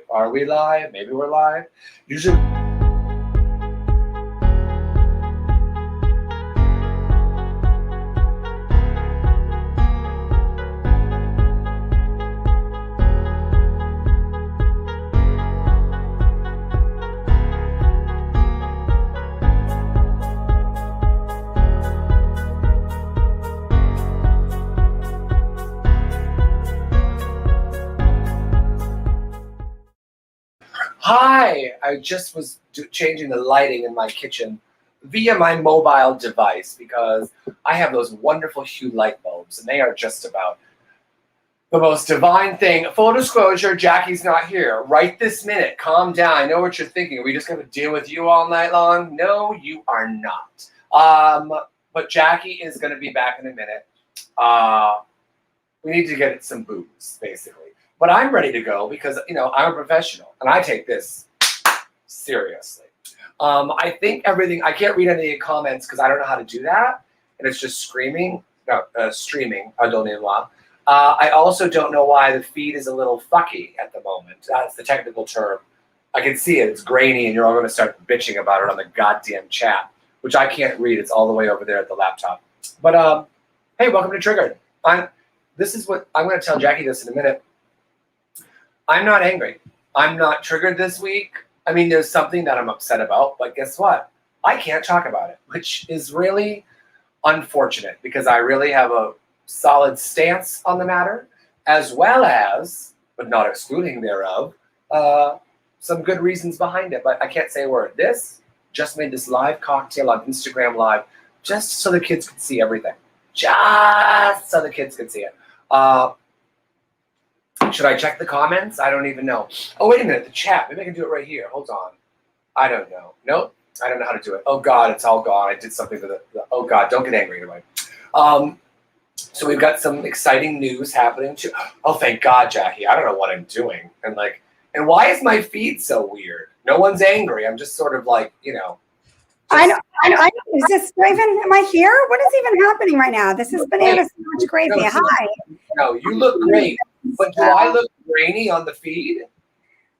Are we live? Maybe we're live. Usually. Hi, I just was changing the lighting in my kitchen via my mobile device because I have those wonderful hue light bulbs and they are just about the most divine thing. Full disclosure, Jackie's not here right this minute. Calm down. I know what you're thinking. Are we just going to deal with you all night long? No, you are not. But Jackie is going to be back in a minute. We need to get some booze, basically. But I'm ready to go because, I'm a professional and I take this seriously. I think everything, I can't read any of the comments because I don't know how to do that. And it's just streaming, pardonnez-moi. I also don't know why the feed is a little fucky at the moment. That's the technical term. I can see it. It's grainy and you're all going to start bitching about it on the goddamn chat, which I can't read. It's all the way over there at the laptop. But, hey, welcome to Triggered. This is what, I'm going to tell Jackie this in a minute. I'm not angry. I'm not triggered this week. I mean, there's something that I'm upset about, but guess what? I can't talk about it, which is really unfortunate because I really have a solid stance on the matter, as well as, but not excluding thereof, some good reasons behind it, but I can't say a word. This just made this live cocktail on Instagram Live just so the kids could see everything. Just so the kids could see it. Should I check the comments? I don't even know. Oh, wait a minute. The chat. Maybe I can do it right here. Hold on. I don't know. Nope. I don't know how to do it. Oh, God. It's all gone. I did something to the oh, God. Don't get angry anyway. So we've got some exciting news happening too. Oh, thank God, Jackie. I don't know what I'm doing. And why is my feed so weird? No one's angry. I'm just sort of like, I know. Is this Raven? Am I here? What is even happening right now? This is bananas so much crazy. No, Hi. No, you look great. But do I look grainy on the feed?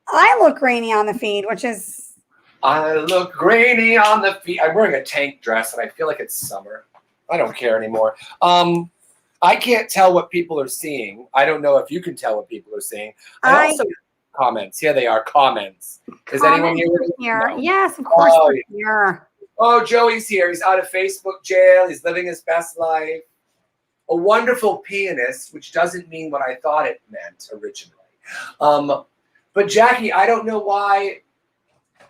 I look grainy on the feed, which is... I look grainy on the feed. I'm wearing a tank dress, and I feel like it's summer. I don't care anymore. I can't tell what people are seeing. I don't know if you can tell what people are seeing. I also comments. Here they are, comments. Is anyone here? No. Yes, of course they're here. Oh, Joey's here. He's out of Facebook jail. He's living his best life. A wonderful pianist, which doesn't mean what I thought it meant originally. But Jackie, I don't know why.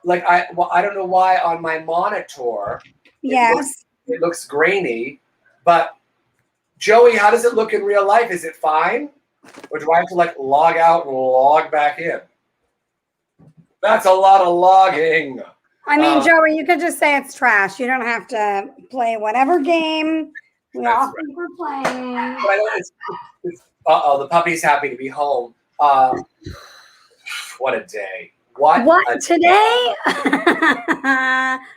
I don't know why on my monitor. Yes. It looks grainy, but Joey, how does it look in real life? Is it fine, or do I have to log out and log back in? That's a lot of logging. I mean, Joey, you could just say it's trash. You don't have to play whatever game. We all think we're playing. But I know the puppy's happy to be home. What a day. What today?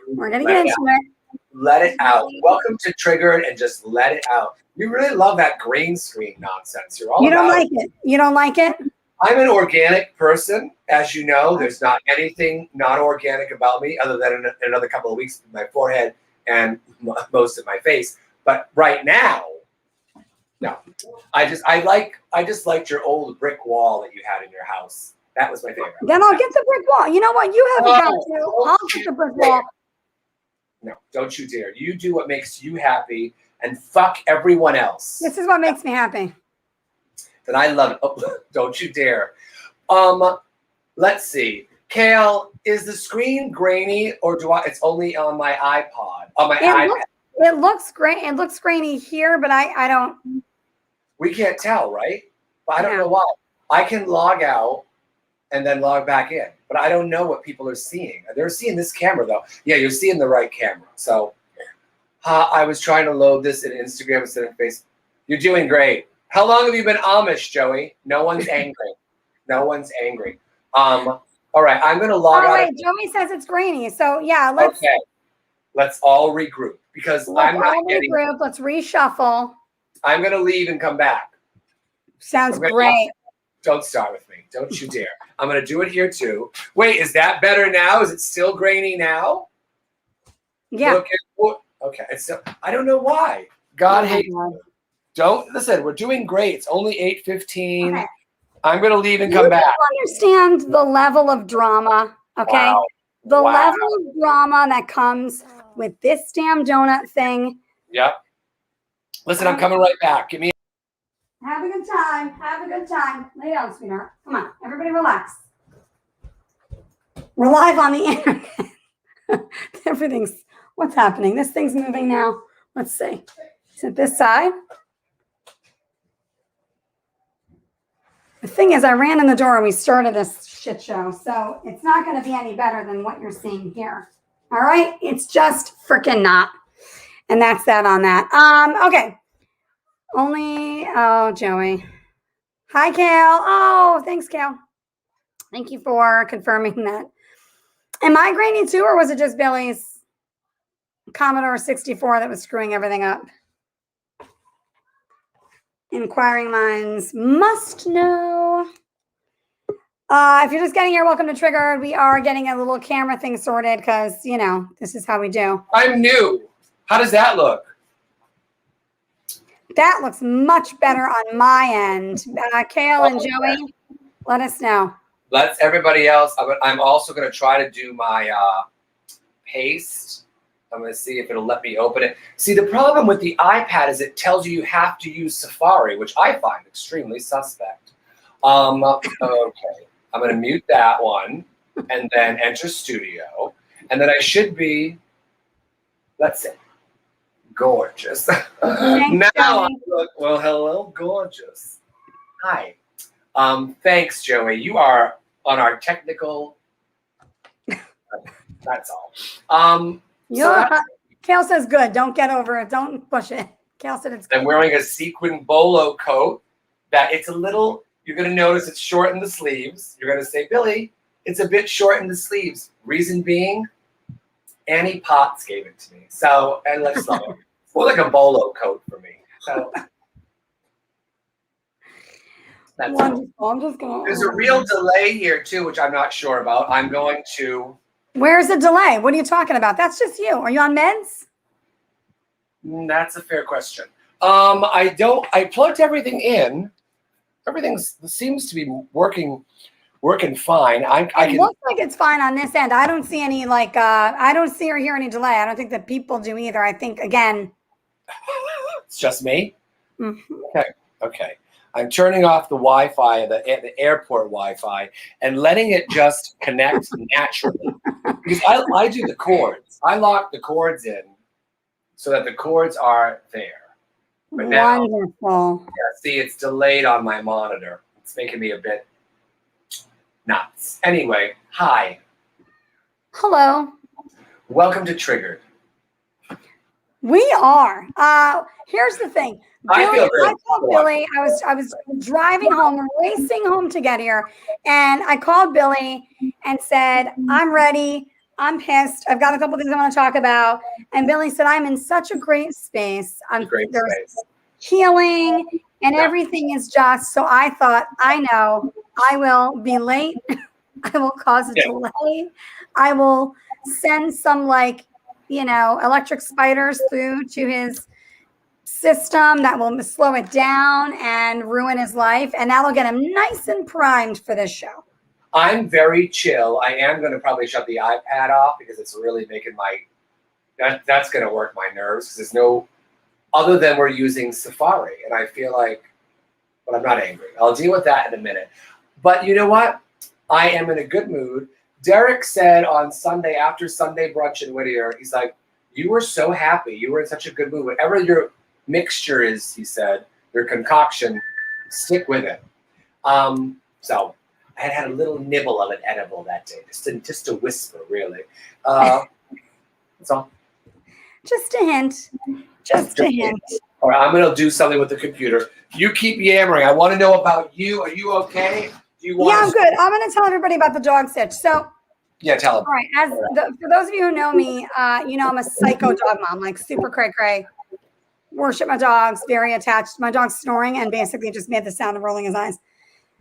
We're going to get into it. Let it out. Welcome to Triggered and just let it out. You really love that green screen nonsense. You don't like it. You don't like it? I'm an organic person. As you know, there's not anything not organic about me other than in another couple of weeks, my forehead and most of my face. But right now, no. I just liked your old brick wall that you had in your house. That was my favorite. Then I'll get the brick wall. You know what? You haven't got to. I'll get the brick wall. No, don't you dare. You do what makes you happy and fuck everyone else. This is what makes me happy. Then I love it. Oh, don't you dare. Let's see. Kale, is the screen grainy or it's only on my iPod? On my iPad. It looks great. It looks grainy here, but I don't. We can't tell, right? But I don't know why. I can log out and then log back in, but I don't know what people are seeing. They're seeing this camera though. Yeah, you're seeing the right camera. So I was trying to load this in Instagram instead of Facebook. You're doing great. How long have you been Amish, Joey? No one's angry. No one's angry. All right, I'm going to log out. Wait, Joey says it's grainy. So yeah, let's all regroup because I'm not getting. Let's reshuffle. I'm going to leave and come back. Sounds great. Don't start with me. Don't you dare. I'm going to do it here too. Wait, is that better now? Is it still grainy now? Yeah. Okay. It's still, I don't know why. God hates me. Don't listen. We're doing great. It's only 8:15. Okay. I'm going to leave and come back. You understand the level of drama, okay? Wow. The level of drama that comes with this damn donut thing. Yep. Listen, I'm coming right back. Give me. Have a good time. Have a good time. Lay down, sweetheart. Come on. Everybody relax. We're live on the internet. What's happening? This thing's moving now. Let's see. Is it this side? The thing is, I ran in the door and we started this shit show, so it's not going to be any better than what you're seeing here. All right? It's just freaking not. And that's that on that. Okay. Oh, Joey. Hi, Kale. Oh, thanks, Kale. Thank you for confirming that. Am I grainy too, or was it just Billy's Commodore 64 that was screwing everything up? Inquiring minds must know. If you're just getting here, welcome to Triggered. We are getting a little camera thing sorted because, you know, this is how we do. I'm new. How does that look? That looks much better on my end. Kale and Joey, let us know. Let's everybody else. I'm also going to try to do my paste. I'm going to see if it'll let me open it. See, the problem with the iPad is it tells you have to use Safari, which I find extremely suspect. Okay. I'm going to mute that one and then enter Studio. And then I should be, let's see, gorgeous. Now I look, well, hello, gorgeous. Hi. Thanks, Joey. You are on our technical, that's all. Kale says good. Don't get over it. Don't push it. Kale said it's good. I'm wearing a sequin bolo coat that it's a little, you're going to notice it's short in the sleeves. You're going to say, Billy, it's a bit short in the sleeves. Reason being, Annie Potts gave it to me. So, and let's love it. It's more like a bolo coat for me. So, that's I'm just going. There's a real delay here too, which I'm not sure about. I'm going to. Where's the delay? What are you talking about? That's just you. Are you on meds? That's a fair question. I plugged everything in. Everything seems to be working fine. It looks like it's fine on this end. I don't see any I don't see or hear any delay. I don't think that people do either. I think again. It's just me? Mm-hmm. Okay. I'm turning off the Wi-Fi, the airport Wi-Fi, and letting it just connect naturally. Because I do the cords. I lock the cords in so that the cords are there. But now, wonderful. Yeah, see, it's delayed on my monitor. It's making me a bit nuts. Anyway, hi. Hello. Welcome to Triggered. We are. Here's the thing. I called Billy. I was driving home, racing home to get here, and I called Billy and said, I'm ready. I'm pissed. I've got a couple things I want to talk about. And Billy said, I'm in such a great space. There's healing and everything is just. So I thought, I know I will be late. I will cause a delay. I will send some electric spiders through to his system that will slow it down and ruin his life, and that'll get him nice and primed for this show. I'm very chill. I am going to probably shut the iPad off because it's really making that's going to work my nerves because there's no other than we're using Safari, and I feel like, but I'm not angry. I'll deal with that in a minute. But you know what? I am in a good mood. Derek said on Sunday after Sunday brunch in Whittier, he's like, you were so happy. You were in such a good mood. Whatever your mixture is, he said, your concoction, stick with it. So I had a little nibble of an edible that day, just a whisper, really. That's all. Just a hint. Just a hint. All right, I'm going to do something with the computer. You keep yammering. I want to know about you. Are you okay? I'm good. I'm going to tell everybody about the dog stitch. So, yeah, tell them. All right. For those of you who know me, I'm a psycho dog mom, like super cray-cray. Worship my dogs, very attached. My dog's snoring and basically just made the sound of rolling his eyes.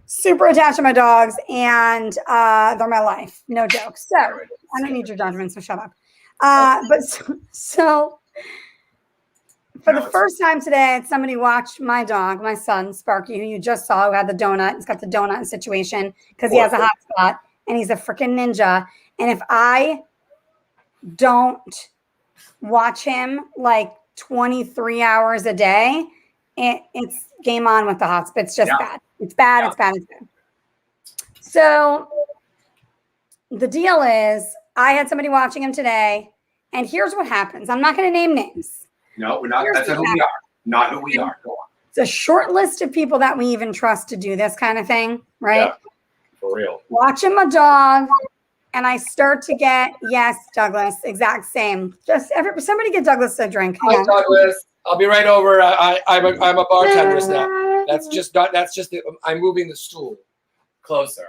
super attached to my dogs, and they're my life. No joke. So I don't need your judgment, so shut up. But so for the first time today, somebody watched my dog, my son, Sparky, who you just saw, who had the donut. He's got the donut situation because he has a hot spot, and he's a freaking ninja. And if I don't watch him like 23 hours a day, it's game on with the hot spot. It's just bad. It's bad. It's bad. It's bad. So the deal is, I had somebody watching him today, and here's what happens. I'm not going to name names. No, we're not. That's not who we are. Not who we are. Go on. It's a short list of people that we even trust to do this kind of thing, right? Yeah, for real. Watching my dog, and I start to get, yes, Douglas, exact same. Just somebody get Douglas a drink. Hi, Douglas. I'll be right over. I'm a bartender now. I'm moving the stool closer.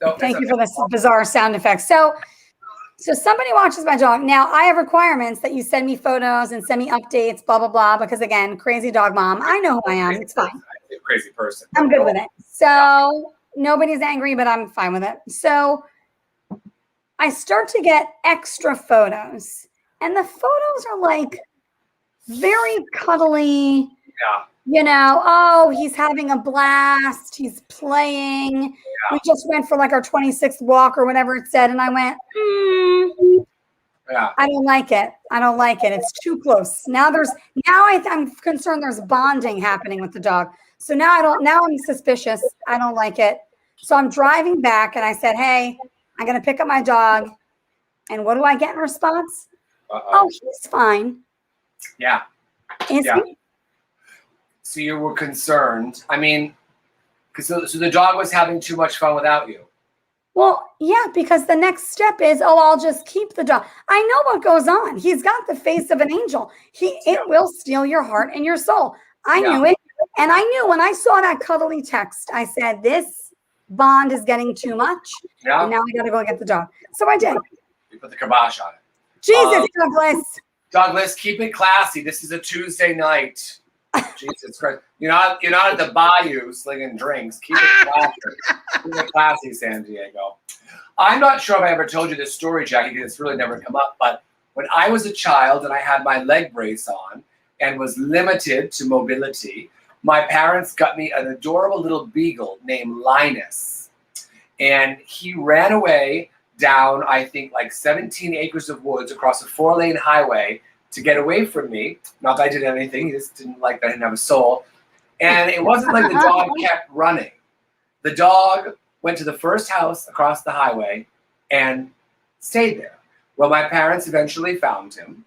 No, thank you for this bizarre sound effect. So somebody watches my dog. Now, I have requirements that you send me photos and send me updates, blah, blah, blah, because, again, crazy dog mom. I know who I am. It's fine. Crazy person. I'm good with it. So nobody's angry, but I'm fine with it. So I start to get extra photos, and the photos are like very cuddly. Yeah. You know, oh, he's having a blast. He's playing. Yeah. We just went for like our 26th walk or whatever it said. And I went, yeah. I don't like it. I don't like it. It's too close. Now I'm concerned there's bonding happening with the dog. So now I'm suspicious. I don't like it. So I'm driving back and I said, hey, I'm going to pick up my dog. And what do I get in response? Oh, he's fine. Yeah. Is he? So you were concerned. I mean, so the dog was having too much fun without you. Well, yeah, because the next step is, I'll just keep the dog. I know what goes on. He's got the face of an angel. It will steal your heart and your soul. I knew it. And I knew when I saw that cuddly text, I said, this bond is getting too much. Yeah. And now I got to go get the dog. So I did. You put the kibosh on it. Jesus, Douglas. Douglas, keep it classy. This is a Tuesday night. Jesus Christ. You're not at the bayou slinging drinks. Keep it classy. Keep it classy, San Diego. I'm not sure if I ever told you this story, Jackie, because it's really never come up, but when I was a child and I had my leg brace on and was limited to mobility, my parents got me an adorable little beagle named Linus. And he ran away down, I think, like 17 acres of woods across a 4-lane highway to get away from me. Not that I did anything. He just didn't like that I didn't have a soul. And it wasn't like the dog kept running. The dog went to the first house across the highway and stayed there. Well, my parents eventually found him,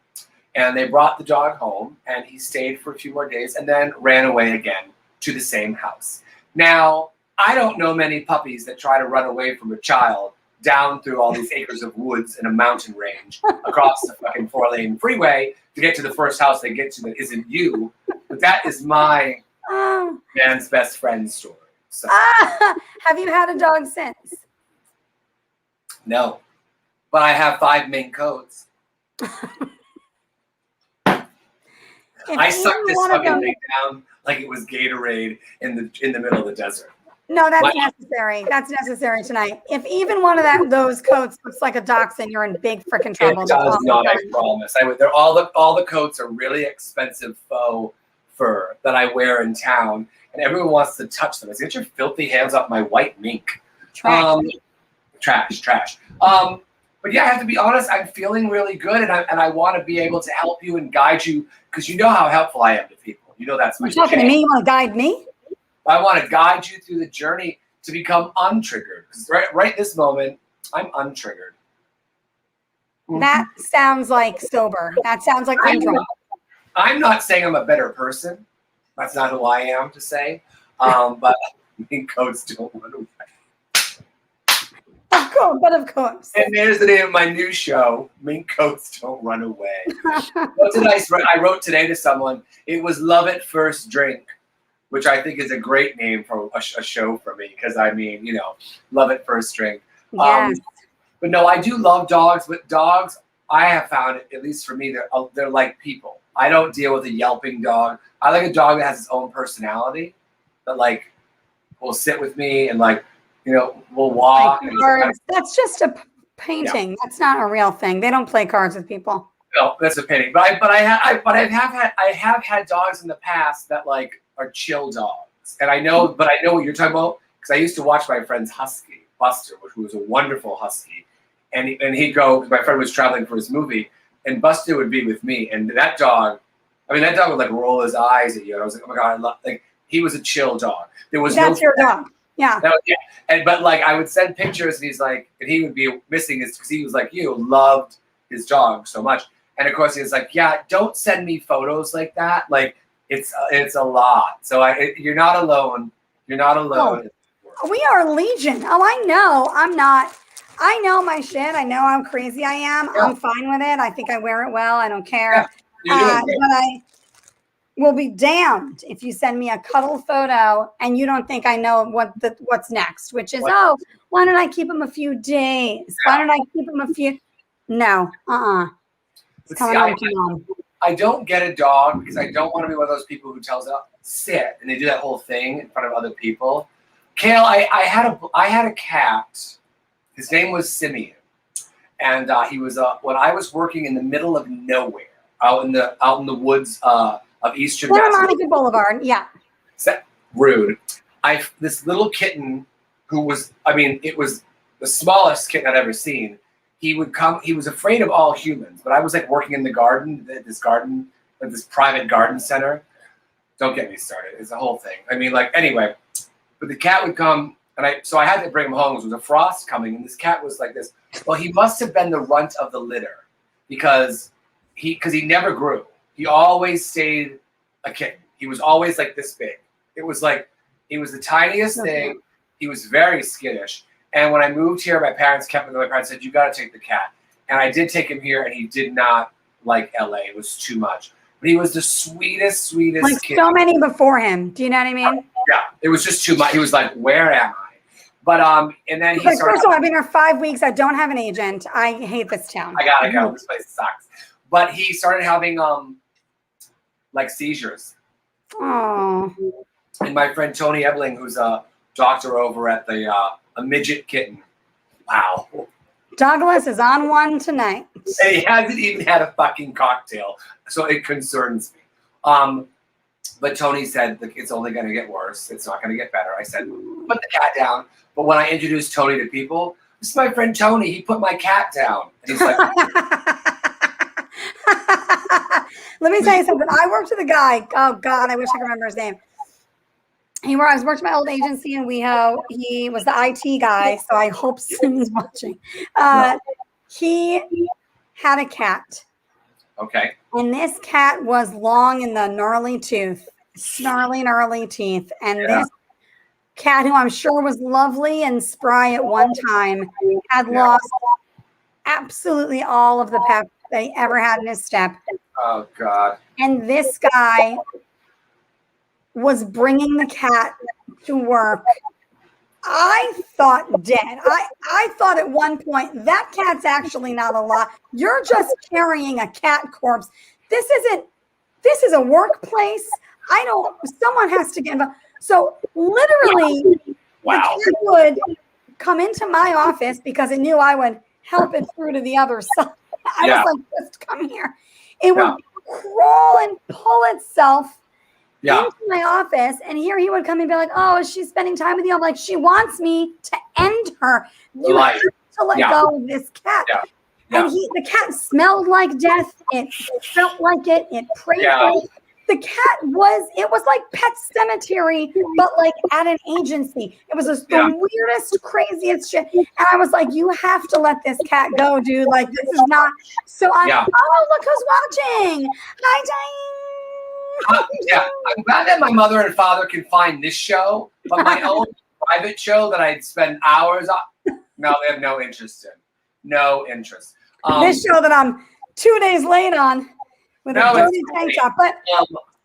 and they brought the dog home, and he stayed for a few more days and then ran away again to the same house. Now, I don't know many puppies that try to run away from a child down through all these acres of woods in a mountain range across the fucking 4-lane freeway to get to the first house they get to that isn't you. But that is my man's best friend story. So. Have you had a dog since? No, but I have 5 mink coats. I sucked this fucking thing down like it was Gatorade in the middle of the desert. No, that's necessary. That's necessary tonight. If even one of those coats looks like a dachshund, you're in big freaking trouble. It does not, I promise. They're all the coats are really expensive faux fur that I wear in town, and everyone wants to touch them. I say, get your filthy hands off my white mink. Trash. Trash. But yeah, I have to be honest. I'm feeling really good, and I want to be able to help you and guide you because you know how helpful I am to people. You know that's my. You're talking to me. You want to guide me? I want to guide you through the journey to become untriggered. Because right this moment, I'm untriggered. That sounds like sober. That sounds like I'm drunk. I'm not saying I'm a better person. That's not who I am to say. But mink coats don't run away. Of course. And there's the name of my new show, Mink Coats Don't Run Away. What did I wrote today to someone? It was Love at First Drink, which I think is a great name for a show for me because, I mean, love at first drink. Yes. But no, I do love dogs, but dogs, I have found, at least for me, they're like people. I don't deal with a yelping dog. I like a dog that has its own personality, that will sit with me and like, we'll walk. That's just a painting. Yeah. That's not a real thing. They don't play cards with people. No, that's a painting. But I have had dogs in the past that like are chill dogs, and I know what you're talking about because I used to watch my friend's husky Buster, which was a wonderful husky, and he'd go. My friend was traveling for his movie, and Buster would be with me, and that dog would like roll his eyes at you, and I was like, oh my god, he was a chill dog. That's your dog. Yeah. But like I would send pictures, and he would be missing because he was like loved his dog so much. And of course, he was like, "Yeah, don't send me photos like that. Like, it's a lot." So you're not alone. You're not alone. Oh, we are legion. Oh, I know. I'm not. I know my shit. I know how crazy I am. Yeah. I'm fine with it. I think I wear it well. I don't care. Yeah, but I will be damned if you send me a cuddle photo and you don't think I know what's next. Which is, why don't I keep him a few days? Yeah. Why don't I keep him a few? No. I don't get a dog because I don't want to be one of those people who tells it sit and they do that whole thing in front of other people. Kale, I had a cat. His name was Simeon, and he was when I was working in the middle of nowhere, out in the woods of Eastern Monica Boulevard. Yeah. Rude. This little kitten who was, it was the smallest kitten I'd ever seen. He would come. He was afraid of all humans, but I was like working in the garden, this private garden center. Don't get me started. It's a whole thing. Anyway, but the cat would come, and I had to bring him home. There was a frost coming, and this cat was like this. Well, he must have been the runt of the litter because he never grew. He always stayed a kitten. He was always like this big. It was like he was the tiniest thing. He was very skittish. And when I moved here, my parents said, "You got to take the cat." And I did take him here, and he did not like LA. It was too much. But he was the sweetest like kid. So many before him. Do you know what I mean? Yeah, it was just too much. He was like, "Where am I?" But and then he first of all, I've been here 5 weeks. I don't have an agent. I hate this town. I gotta go. This place sucks. But he started having like seizures. Oh. And my friend Tony Ebling, who's a doctor over at the a midget kitten. Wow. Douglas is on one tonight. And he hasn't even had a fucking cocktail, so it concerns me. But Tony said it's only going to get worse. It's not going to get better. I said, put the cat down. But when I introduced Tony to people, this is my friend Tony. He put my cat down. And he's like, let me tell you something. I worked with a guy. Oh God, I wish I could remember his name. I was working at my old agency in WeHo. He was the IT guy, so I hope Sim's watching. He had a cat. Okay. And this cat was long in the gnarly teeth. And this cat, who I'm sure was lovely and spry at one time, had lost absolutely all of the pep that he ever had in his step. Oh, God. And this guy was bringing the cat to work. I thought dead. I thought at one point, that cat's actually not alive. You're just carrying a cat corpse. This is a workplace. Someone has to get involved. So literally, the cat would come into my office because it knew I would help it through to the other side. I was like, just come here. It would crawl and pull itself into my office, and here he would come and be like, "Oh, is she spending time with you?" I'm like, "She wants me to end her. You have to let go of this cat." And the cat smelled like death. It felt like it. It prayed for it. The cat was like Pet Cemetery, but like at an agency. It was the weirdest, craziest shit. And I was like, "You have to let this cat go, dude. Like, this is not." So oh, look who's watching. Hi, Diane. I'm glad that my mother and father can find this show, but my own private show that I'd spend hours on, no, they have no interest in. No interest. This show that I'm 2 days late on with a dirty tank top. But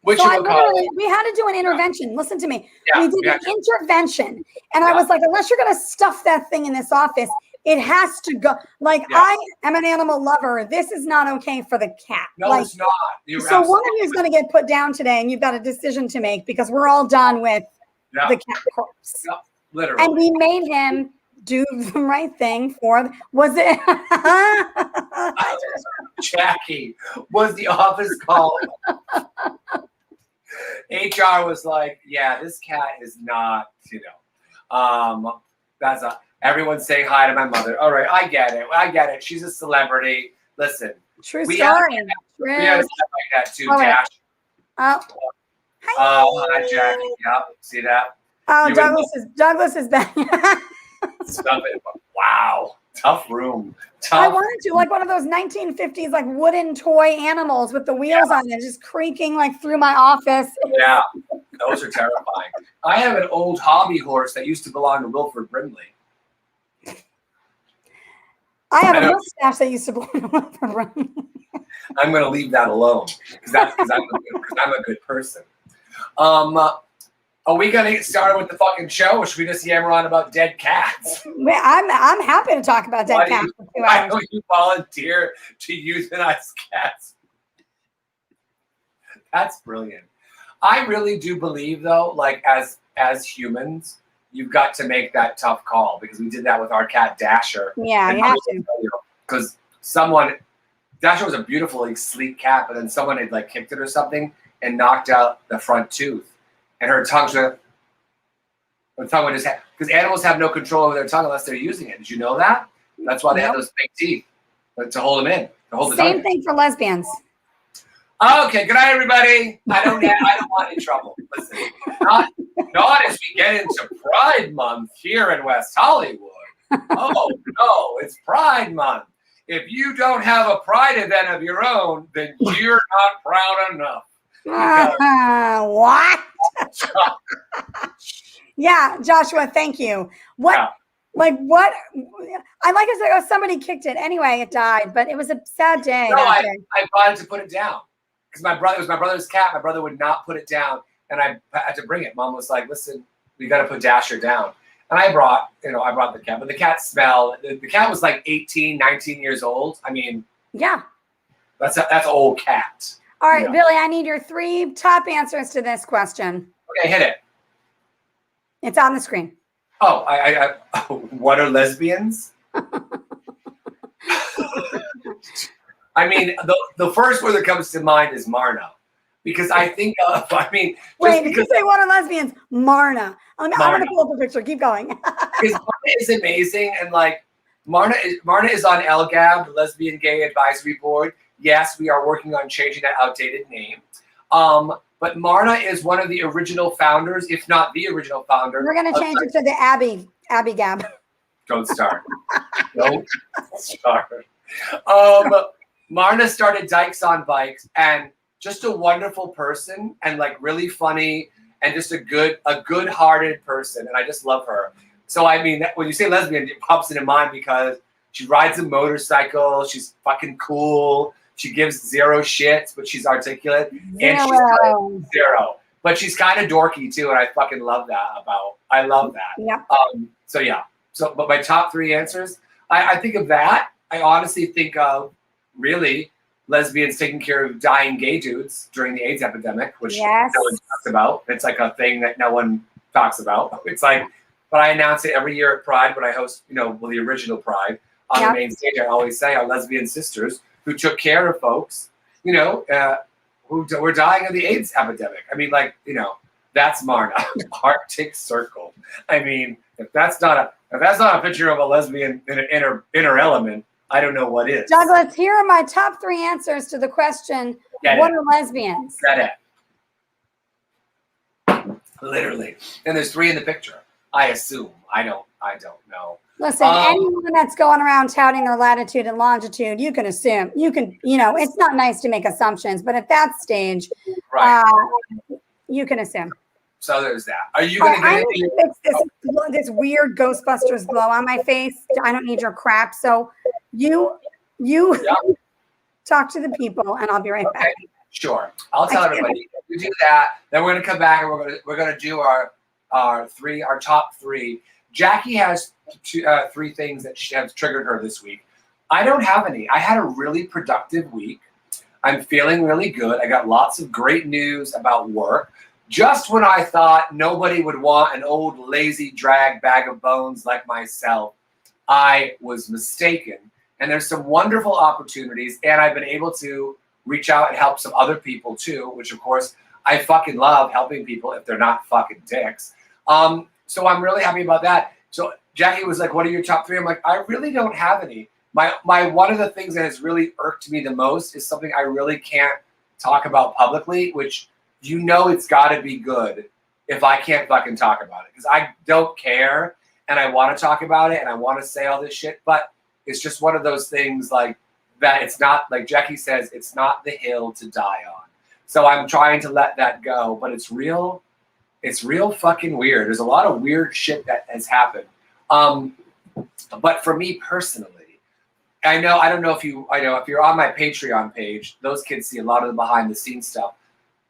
we had to do an intervention. Listen to me. We did an intervention. And I was like, unless you're going to stuff that thing in this office, it has to go. Like, I am an animal lover. This is not okay for the cat. No, it's not. So one of you is going to get put down today, and you've got a decision to make because we're all done with the cat corpse. Yeah, literally. And we made him do the right thing was it? Jackie, was the office calling? HR was like, yeah, this cat is not, everyone saying hi to my mother. All right, I get it. She's a celebrity. Listen. True We story. had a stuff like that too, Dash. Oh. Hi, Jackie. Yep, see that? Oh, Douglas is back. Stop it. Wow. Tough room. I wanted to, like one of those 1950s, like wooden toy animals with the wheels on it, just creaking like through my office. Yeah, those are terrifying. I have an old hobby horse that used to belong to Wilford Brimley. I have a mustache that used to belong to Wilford Brimley. I'm going to leave that alone because I'm a good person. Are we going to get started with the fucking show, or should we just yammer on about dead cats? I'm happy to talk about dead cats for 2 hours. Why don't you volunteer to euthanize cats? That's brilliant. I really do believe, though, like as humans, you've got to make that tough call because we did that with our cat Dasher. Yeah, you have to. Because Dasher was a beautiful, like, sleek cat, but then someone had like kicked it or something and knocked out the front tooth. And her tongue would just have, because animals have no control over their tongue unless they're using it. Did you know that? That's why they have those big teeth to hold them in. To hold the tongue. Same thing for lesbians. Okay, good night, everybody. I don't want any trouble. Listen, not as we get into Pride Month here in West Hollywood. Oh no, it's Pride Month. If you don't have a Pride event of your own, then you're not proud enough. What? Yeah, Joshua, thank you. What? Yeah. Like what? I like it. Somebody kicked it. Anyway, it died, but it was a sad day. No, I brought it to put it down because it was my brother's cat. My brother would not put it down, and I had to bring it. Mom was like, "Listen, we got to put Dasher down." And I brought the cat, but the cat smelled. The cat was like 18, 19 years old. I mean, yeah, that's an old cat. All right, Billy, I need your 3 top answers to this question. Okay, hit it. It's on the screen. Oh, what are lesbians? I mean, the first word that comes to mind is Marna. Because I think wait, did you say what are lesbians? Marna. I'm going to pull up a picture. Keep going. Because Marna is amazing. And like, Marna is on LGAB, the Lesbian Gay Advisory Board. Yes, we are working on changing that outdated name. But Marna is one of the original founders, if not the original founder. We're going to change it to the Abby Gab. Don't start. Don't start. Marna started Dykes on Bikes, and just a wonderful person, and like really funny, and just a good-hearted person, and I just love her. So I mean, when you say lesbian, it pops into mind because she rides a motorcycle. She's fucking cool. She gives 0 shits, but she's articulate. And she's kind of 0. But she's kind of dorky too, and I fucking love that I love that. Yeah. But my top 3 answers, I think of that. I honestly think of really lesbians taking care of dying gay dudes during the AIDS epidemic, which no one talks about. It's like a thing that no one talks about. It's like, but I announce it every year at Pride when I host, the original Pride on the main stage. I always say our lesbian sisters who took care of folks, who were dying of the AIDS epidemic. I mean, that's Marna, Arctic Circle. I mean, if that's not a picture of a lesbian in an inner element, I don't know what is. Douglas, here are my top 3 answers to the question: what are lesbians? Get it. Literally, and there's 3 in the picture. I assume. I don't know. Listen, anyone that's going around touting their latitude and longitude, you can assume. You can, it's not nice to make assumptions, but at that stage, you can assume. So there's that. Are you going to get this weird Ghostbusters glow on my face? I don't need your crap. So you talk to the people, and I'll be right back. Sure. I'll tell everybody. You do that. Then we're going to come back, and we're going to do our top 3. Jackie has 3 things that have triggered her this week. I don't have any. I had a really productive week. I'm feeling really good. I got lots of great news about work. Just when I thought nobody would want an old lazy drag bag of bones like myself, I was mistaken. And there's some wonderful opportunities, and I've been able to reach out and help some other people too, which of course I fucking love helping people if they're not fucking dicks. So I'm really happy about that. So Jackie was like, what are your top 3? I'm like, I really don't have any. My one of the things that has really irked me the most is something I really can't talk about publicly, which it's got to be good if I can't fucking talk about it, because I don't care and I want to talk about it and I want to say all this shit, but it's just one of those things like that. It's not, like Jackie says, it's not the hill to die on. So I'm trying to let that go, but it's real fucking weird. There's a lot of weird shit that has happened. But for me personally, I don't know if you're on my Patreon page, those kids see a lot of the behind the scenes stuff.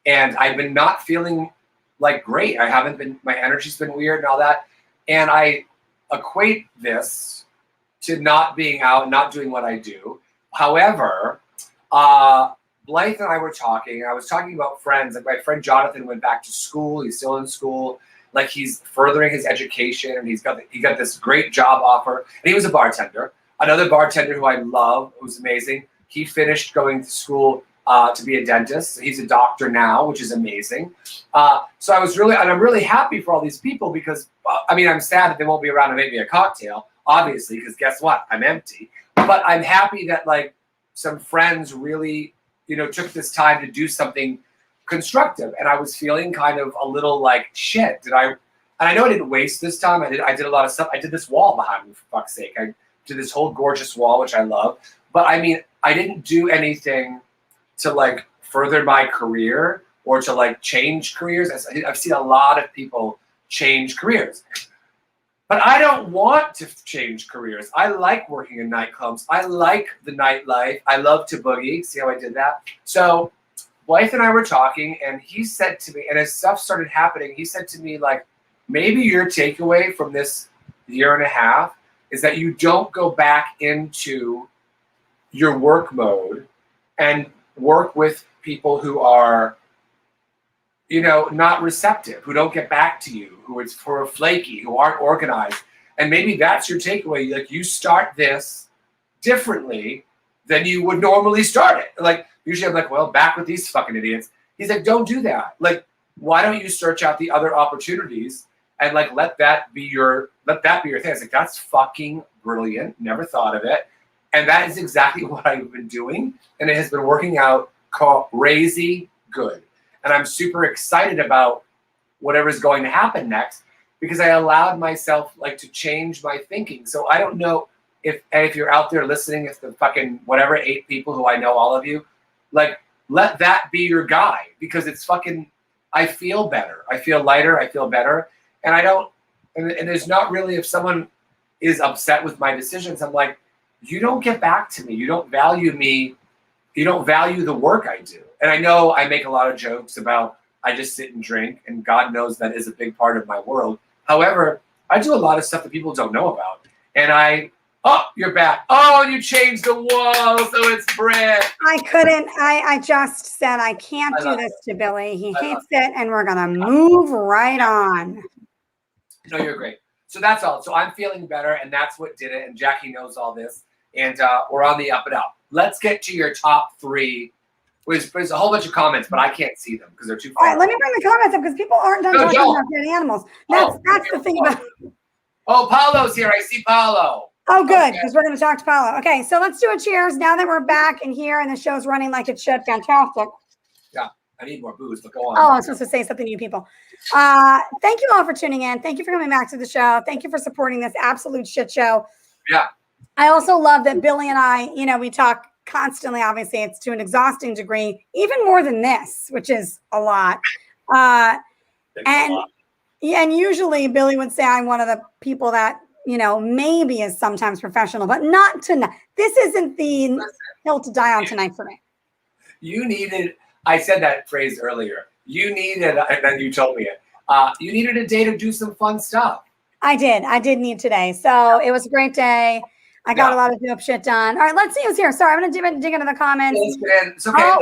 And I've been not feeling like great. My energy's been weird and all that. And I equate this to not being out, not doing what I do. However, Blythe and I were talking. I was talking about friends. Like my friend Jonathan went back to school. He's still in school. Like he's furthering his education, and he got this great job offer. And he was a bartender. Another bartender who I love, who's amazing. He finished going to school to be a dentist. He's a doctor now, which is amazing. So I'm really happy for all these people because I'm sad that they won't be around to make me a cocktail, obviously, because guess what? I'm empty. But I'm happy that like some friends really, took this time to do something constructive. And I was feeling kind of a little like, shit, and I know I didn't waste this time. I did a lot of stuff. I did this wall behind me, for fuck's sake. I did this whole gorgeous wall, which I love. But I didn't do anything to like further my career or to like change careers. I've seen a lot of people change careers. But I don't want to change careers. I like working in nightclubs. I like the nightlife. I love to boogie. See how I did that? So Blythe and I were talking, and he said to me, and as stuff started happening, he said to me, like, maybe your takeaway from this year and a half is that you don't go back into your work mode and work with people who are, not receptive, who don't get back to you, who are flaky, who aren't organized. And maybe that's your takeaway. Like you start this differently than you would normally start it. Like usually I'm like, well, back with these fucking idiots. He's like, don't do that. Like, why don't you search out the other opportunities and like let that be your thing? I was like, that's fucking brilliant. Never thought of it. And that is exactly what I've been doing. And it has been working out crazy good. And I'm super excited about whatever is going to happen next because I allowed myself like to change my thinking. So I don't know if you're out there listening, if the fucking whatever 8 people who I know, all of you, like let that be your guide because it's fucking, I feel better. I feel lighter. I feel better. And and there's not really, if someone is upset with my decisions, I'm like, you don't get back to me. You don't value me. You don't value the work I do. And I know I make a lot of jokes about I just sit and drink, and God knows that is a big part of my world. However, I do a lot of stuff that people don't know about. And you're back. Oh, you changed the wall, so it's brick. I couldn't. I just said I can't do this to Billy. He hates it, and we're gonna move right on. No, you're great. So that's all. So I'm feeling better, and that's what did it. And Jackie knows all this, and we're on the up and up. Let's get to your top 3. There's a whole bunch of comments, but I can't see them because they're too far. All right, let me bring the comments up because people aren't done talking about dead animals. That's the thing about. Oh, Paolo's here. I see Paolo. Oh, good, because we're going to talk to Paolo. Okay, so let's do a cheers now that we're back and here and the show's running like it should. Fantastic. Yeah, I need more booze, but go on. Oh, I'm supposed to say something to you people. Thank you all for tuning in. Thank you for coming back to the show. Thank you for supporting this absolute shit show. Yeah. I also love that Billy and I, we talk constantly. Obviously, it's to an exhausting degree, even more than this, which is a lot. And usually Billy would say I'm one of the people that, maybe is sometimes professional, but not tonight. This isn't the hill to die on tonight for me. I said that phrase earlier. You needed, and then you told me it. You needed a day to do some fun stuff. I did need today. So it was a great day. I got a lot of dope shit done. All right, let's see who's here. Sorry, I'm going to dig into the comments. It's okay.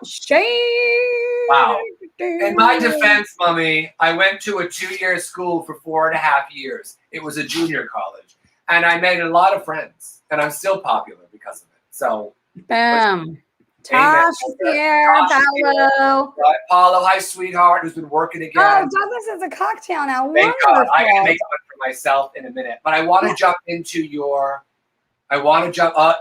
Shade. Wow. In my defense, Mummy, I went to a 2-year school for 4.5 years. It was a junior college. And I made a lot of friends. And I'm still popular because of it. So. Boom. Tosh is here. Paulo. Paulo, hi, sweetheart, who's been working again. Oh, Douglas has a cocktail now. Thank God. I can make one for myself in a minute. But I want to jump into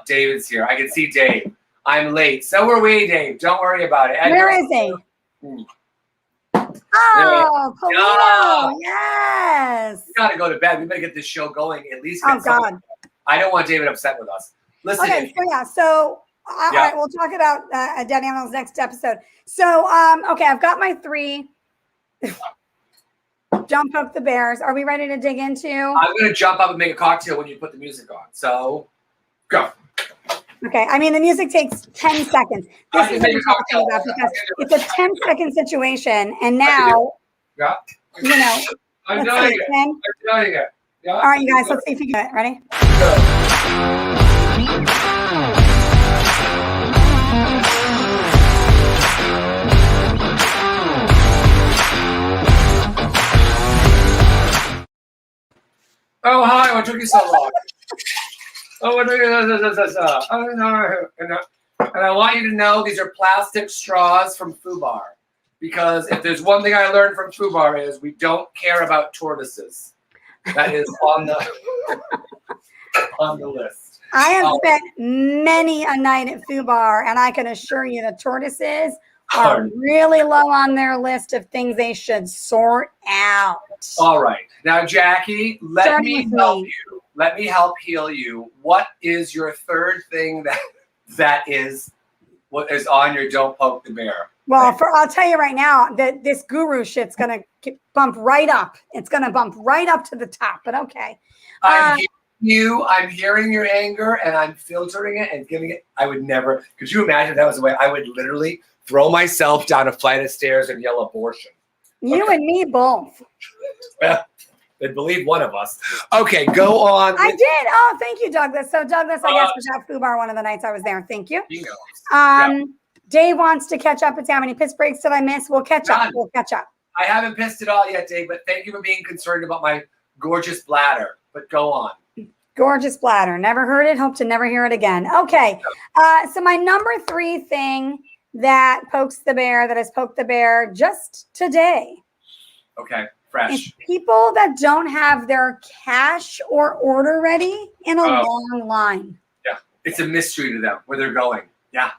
David's here. I can see Dave. I'm late. So are we, Dave. Don't worry about it. Where is he? Oh, Paulino. Yes. We got to go to bed. We better get this show going. At least. Oh, God. I don't want David upset with us. Listen. Okay, so all right, we'll talk about Dead Animals next episode. So, okay, I've got my 3. Jump up the bears. Are we ready to dig into? I'm going to jump up and make a cocktail when you put the music on. So, go. Okay, I mean, the music takes 10 seconds. This is what we're talking about because it's a 10-second situation, and now, you know, I'm doing it. Yeah. All right, you guys, let's see if you get it. Ready? Go. Oh, hi, what took you so long? And I want you to know these are plastic straws from Fubar. Because if there's one thing I learned from Fubar is we don't care about tortoises. That is on the list. I have spent many a night at Fubar, and I can assure you the tortoises are really low on their list of things they should sort out. All right. Now, Jackie, let me help you. Let me help heal you. What is your third thing that is what is on your Don't Poke the Bear? Well, I'll tell you right now that this guru shit's going to bump right up. It's going to bump right up to the top, but okay. I'm hearing your anger, and I'm filtering it and giving it. I would never. Could you imagine if that was the way? I would literally throw myself down a flight of stairs and yell abortion. You and me both. Well, then believe one of us. Okay, go on. I did. Oh, thank you, Douglas. So Douglas, I guess, was at Fubar one of the nights I was there. Thank you. Dave wants to catch up. It's how many piss breaks did I miss? We'll catch up. We'll catch up. I haven't pissed it all yet, Dave, but thank you for being concerned about my gorgeous bladder. But go on. Gorgeous bladder. Never heard it. Hope to never hear it again. Okay. So my number 3 thing that has poked the bear just today. Okay. Fresh. Is people that don't have their cash or order ready in a long line. Yeah. It's a mystery to them where they're going. Yeah.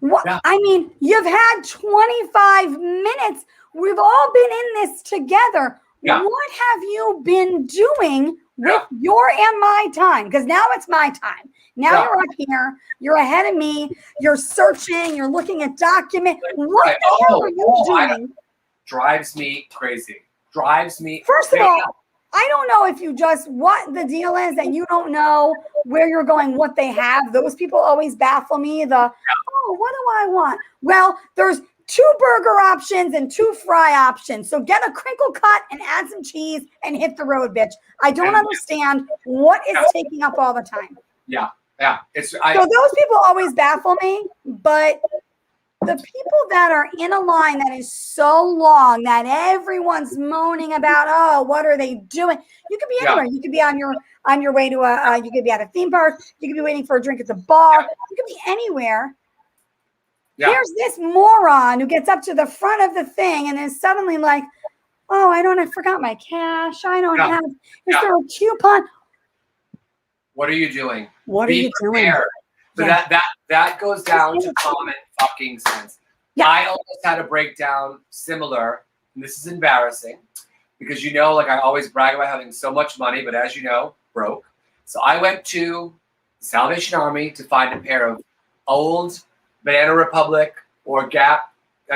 What? Yeah. I mean, you've had 25 minutes. We've all been in this together. Yeah. What have you been doing with your and my time? Because now it's my time. Now you're up here. You're ahead of me. You're searching. You're looking at documents. What the hell are you doing? Drives me crazy. Drives me. First of all, I don't know if you just what the deal is that you don't know where you're going, what they have. Those people always baffle me. What do I want? Well, there's 2 burger options and 2 fry options. So get a crinkle cut and add some cheese and hit the road, bitch. I don't understand what is taking up all the time. Yeah. So those people always baffle me, but the people that are in a line that is so long that everyone's moaning about, what are they doing? You could be anywhere. You could be on your way to you could be at a theme park. You could be waiting for a drink at the bar. You could be anywhere. Yeah. Here's this moron who gets up to the front of the thing and is suddenly like, I forgot my cash. I don't have, is there a coupon? What are you doing? What are you doing? So that goes down to common fucking sense. Yeah. I almost had a breakdown similar, and this is embarrassing because like I always brag about having so much money, but as you know, broke. So I went to the Salvation Army to find a pair of old Banana Republic or Gap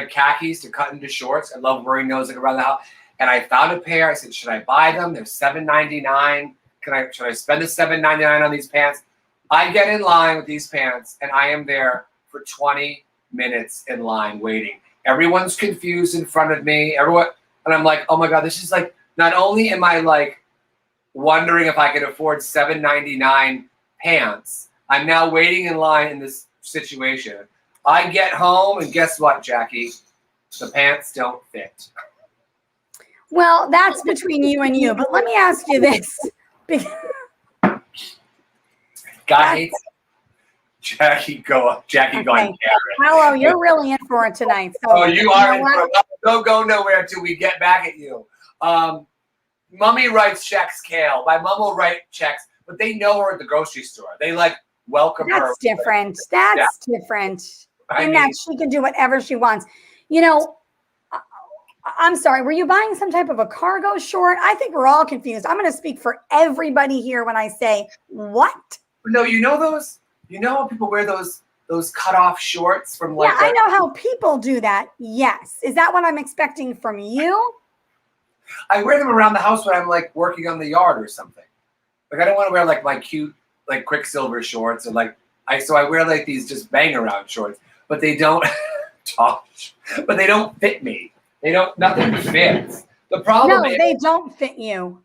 khakis to cut into shorts. I love wearing those around the house. And I found a pair. I said, should I buy them? They're $7.99. Should I spend the $7.99 on these pants? I get in line with these pants, and I am there for 20 minutes in line waiting. Everyone's confused in front of me. And I'm like, oh my God, this is like, not only am I like wondering if I could afford $7.99 pants, I'm now waiting in line in this situation. I get home, and guess what, Jackie? The pants don't fit. Well, that's between you and you. But let me ask you this. God hates Jackie going Karen. Hello, you're really in for it tonight. So you are in for it. Don't go nowhere until we get back at you. Mommy writes checks, Kale. My mom will write checks, but they know her at the grocery store. They welcome her. That's different. That's different. In that she can do whatever she wants. I'm sorry. Were you buying some type of a cargo short? I think we're all confused. I'm going to speak for everybody here when I say what? No, those. How people wear those cut-off shorts from Yeah, I know how people do that. Yes. Is that what I'm expecting from you? I wear them around the house when I'm working on the yard or something. I don't want to wear my cute Quicksilver shorts and so I wear these just bang around shorts, but they don't but they don't fit me. Nothing fits. The problem is they don't fit you.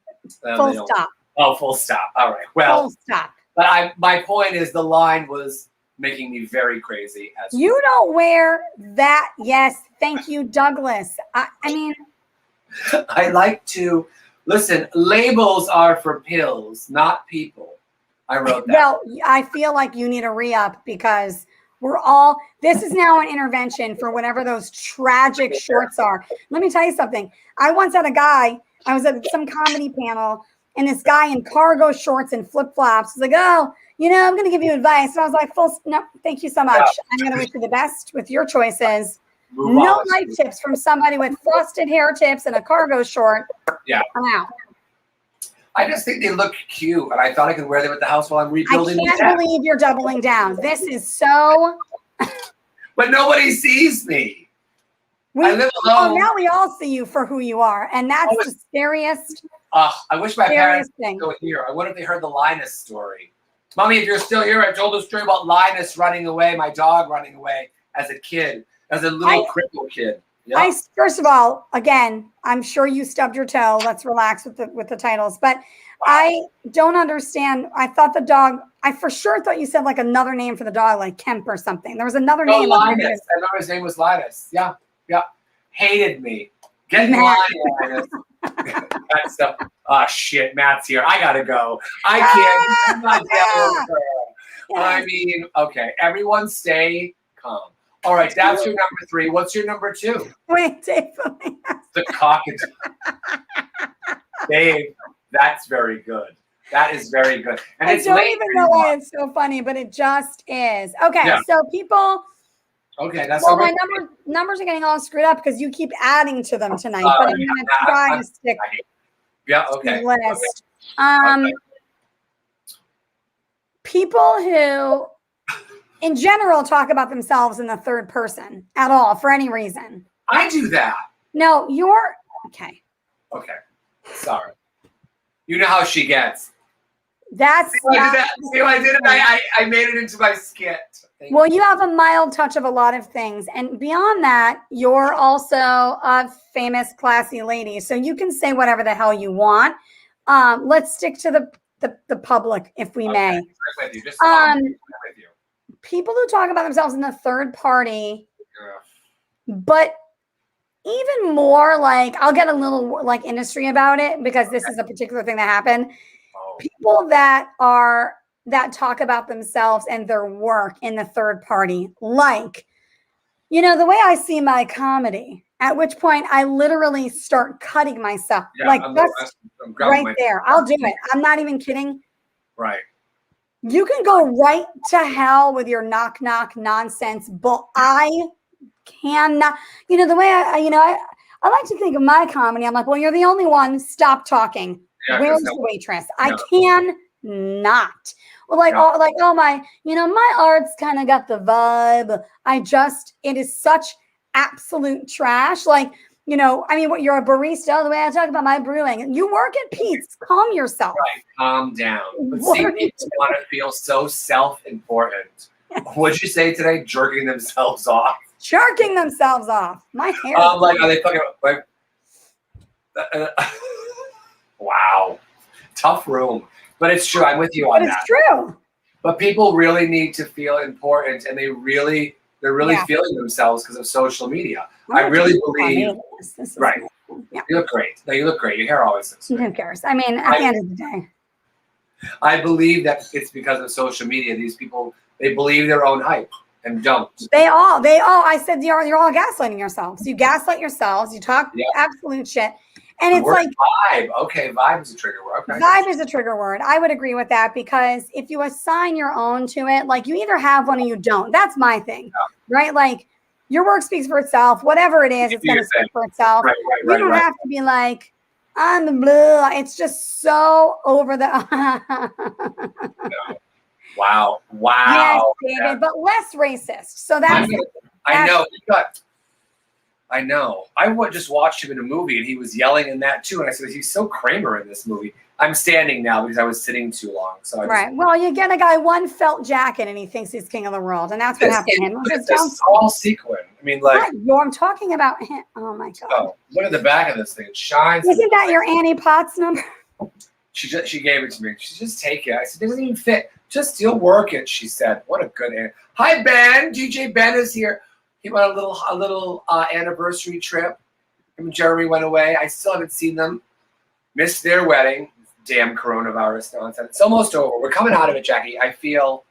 Full stop. Oh, full stop. All right. Well, full stop. But my point is the line was making me very crazy. You don't wear that. Yes. Thank you, Douglas. I mean, I like to listen. Labels are for pills, not people. I wrote that. Well, I feel like you need a re-up because this is now an intervention for whatever those tragic shorts are. Let me tell you something. I once had a guy, I was at some comedy panel, and this guy in cargo shorts and flip-flops was like, oh, I'm going to give you advice. And I was like, no, thank you so much. Yeah. I'm going to wish you the best with your choices. No life tips from somebody with frosted hair tips and a cargo short. Yeah. I'm out. I just think they look cute, and I thought I could wear them at the house while I'm rebuilding. I can't believe you're doubling down. This is so... But nobody sees me. I live alone. Oh, now we all see you for who you are, and that's the scariest. I wish my parents were still here. I wonder if they heard the Linus story. Mommy, if you're still here, I told a story about Linus running away, my dog running away as a kid, as a little crippled kid. Yep. First of all, again, I'm sure you stubbed your toe. Let's relax with the titles. But I don't understand. I thought the dog, I for sure thought you said another name for the dog, like Kemp or something. There was another name. Linus. I know his name was Linus. Yeah. Yeah. Hated me. Get in line, Linus. That stuff. Oh, shit. Matt's here. I got to go. I can't. I'm not dealing with her. I mean, okay. Everyone stay calm. All right, that's your number 3. What's your number 2? Wait, Dave. The cockatoo. Dave, that's very good. That is very good. And I don't even know why it's so funny, but it just is. Okay, so people. Okay, that's well. My numbers are getting all screwed up because you keep adding to them tonight. But I'm going to try to stick. Yeah. Okay. To the list. Okay. People who. In general, talk about themselves in the third person at all for any reason. I do that. No, you're okay. Okay. Sorry. You know how she gets. That's See what I did? I made it into my skit. Well, you have a mild touch of a lot of things. And beyond that, you're also a famous, classy lady. So you can say whatever the hell you want. Let's stick to the public, if we may. I'm with you. Just I'm with you. People who talk about themselves in the third party, but even more I'll get a little industry about it because this is a particular thing that happened. People that talk about themselves and their work in the third party, the way I see my comedy, at which point I literally start cutting myself. That's right there. I'll do it. I'm not even kidding. Right. You can go right to hell with your knock nonsense, but I cannot. The way I like to think of my comedy. I'm like, well, you're the only one. Stop talking. Yeah, where's the waitress? No. I cannot. Well, my art's kind of got the vibe. It is such absolute trash. You're a barista. The way I talk about my brewing, you work at Pete's. Calm yourself. Right, calm down. But see, people want to feel so self-important. What'd you say today? Jerking themselves off. Jerking themselves off. My hair. Are they fucking wow, tough room. But it's true. I'm with you on that. It's true. But people really need to feel important, and they really They're really feeling themselves because of social media. I really believe. Right. Yeah. You look great. No, you look great. Your hair always looks great. Who cares? I mean, at the end of the day. I believe that it's because of social media. These people, they believe their own hype and don't. They all, I said, you're all gaslighting yourselves. You gaslight yourselves. You talk absolute shit. And it's like vibe. Okay, vibe is a trigger word. Okay. Vibe is a trigger word. I would agree with that because if you assign your own to it, like you either have one or you don't. That's my thing, right? Like your work speaks for itself. Whatever it is, it's going to speak for itself. You don't have to be like, I'm the blue. It's just so over the. No. Wow. Yes, David, but less racist. So that's. I know. I know. I just watched him in a movie, and he was yelling in that too. And I said, "He's so Kramer in this movie." I'm standing now because I was sitting too long. So well, you get a guy one felt jacket, and he thinks he's king of the world, and that's what happened to him. It's all sequin. I mean, like I'm talking about him. Oh my god! Oh, look at the back of this thing. It shines. Isn't that your Annie Potts number? She gave it to me. She just take it. I said, it doesn't even fit. Just you'll work it. She said, what a good Annie. Hi Ben. DJ Ben is here. He went a little anniversary trip. Him and Jeremy went away. I still haven't seen them. Missed their wedding. Damn coronavirus nonsense. It's almost over. We're coming out of it, Jackie. I feel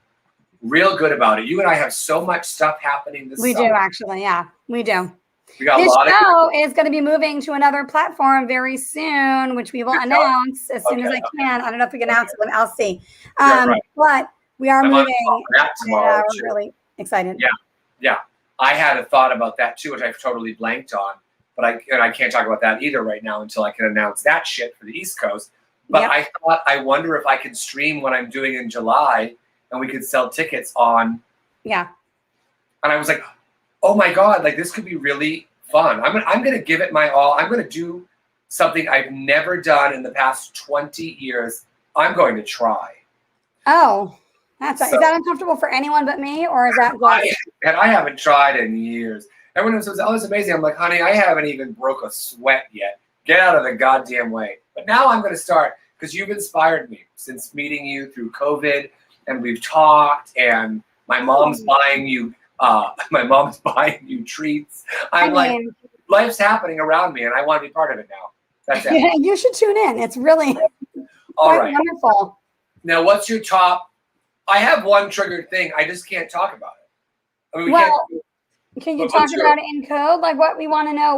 real good about it. You and I have so much stuff happening this summer. We do, actually. Yeah, we do. We got this a lot show is going to be moving to another platform very soon, which we will announce as soon as I can. I don't know if we can announce it. I'll see. But we are moving. That tomorrow, we're really excited. Yeah. I had a thought about that too, which I've totally blanked on. But I can't talk about that either right now until I can announce that shit for the East Coast. But I thought, I wonder if I can stream what I'm doing in July and we could sell tickets on. Yeah. And I was like, oh my God, like this could be really fun. I'm going to give it my all. I'm going to do something I've never done in the past 20 years. I'm going to try. Oh, is that uncomfortable for anyone but me, or is that I haven't tried in years. Everyone says, oh, it's amazing. I'm like, honey, I haven't even broke a sweat yet. Get out of the goddamn way. But now I'm going to start because you've inspired me since meeting you through COVID, and we've talked, and my mom's buying you treats. Life's happening around me, and I want to be part of it now. That's it. Yeah, you should tune in. It's really quite wonderful. Now, what's your top? I have one triggered thing. I just can't talk about it. I mean, can you talk about it in code? Like what we want to know?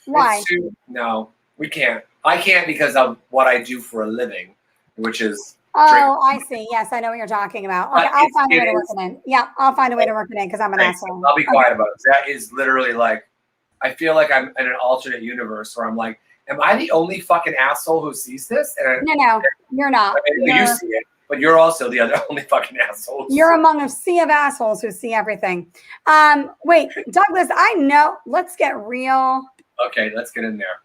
Why? No, we can't. I can't because of what I do for a living, which is. Oh, I see. Yes, I know what you're talking about. Okay, I'll find a way to work it in. Yeah, I'll find a way to work it in because I'm an asshole. I'll be quiet about it. That is literally like, I feel like I'm in an alternate universe where I'm like, am I the only fucking asshole who sees this? No, you're not. I mean, you see it, but you're also the other only fucking asshole. You're among a sea of assholes who see everything. Wait, Douglas, I know. Let's get real. Okay, let's get in there.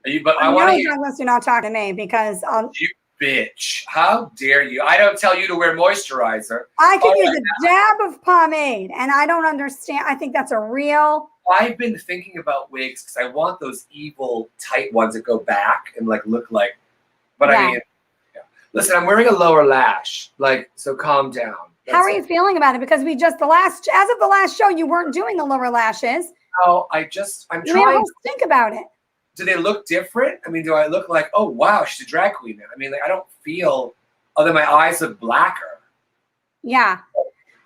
Douglas, you're not talking to me because you bitch. How dare you? I don't tell you to wear moisturizer. I can use a dab of pomade, and I don't understand. I think that's a real. I've been thinking about wigs because I want those evil tight ones that go back and like look like. But I mean, listen, I'm wearing a lower lash, so calm down. How are you feeling about it? Because as of the last show, you weren't doing the lower lashes. No, I'm trying to think about it. Do they look different? I mean, do I look like, oh, wow, she's a drag queen now? I mean, I don't feel, other than my eyes look blacker. Yeah.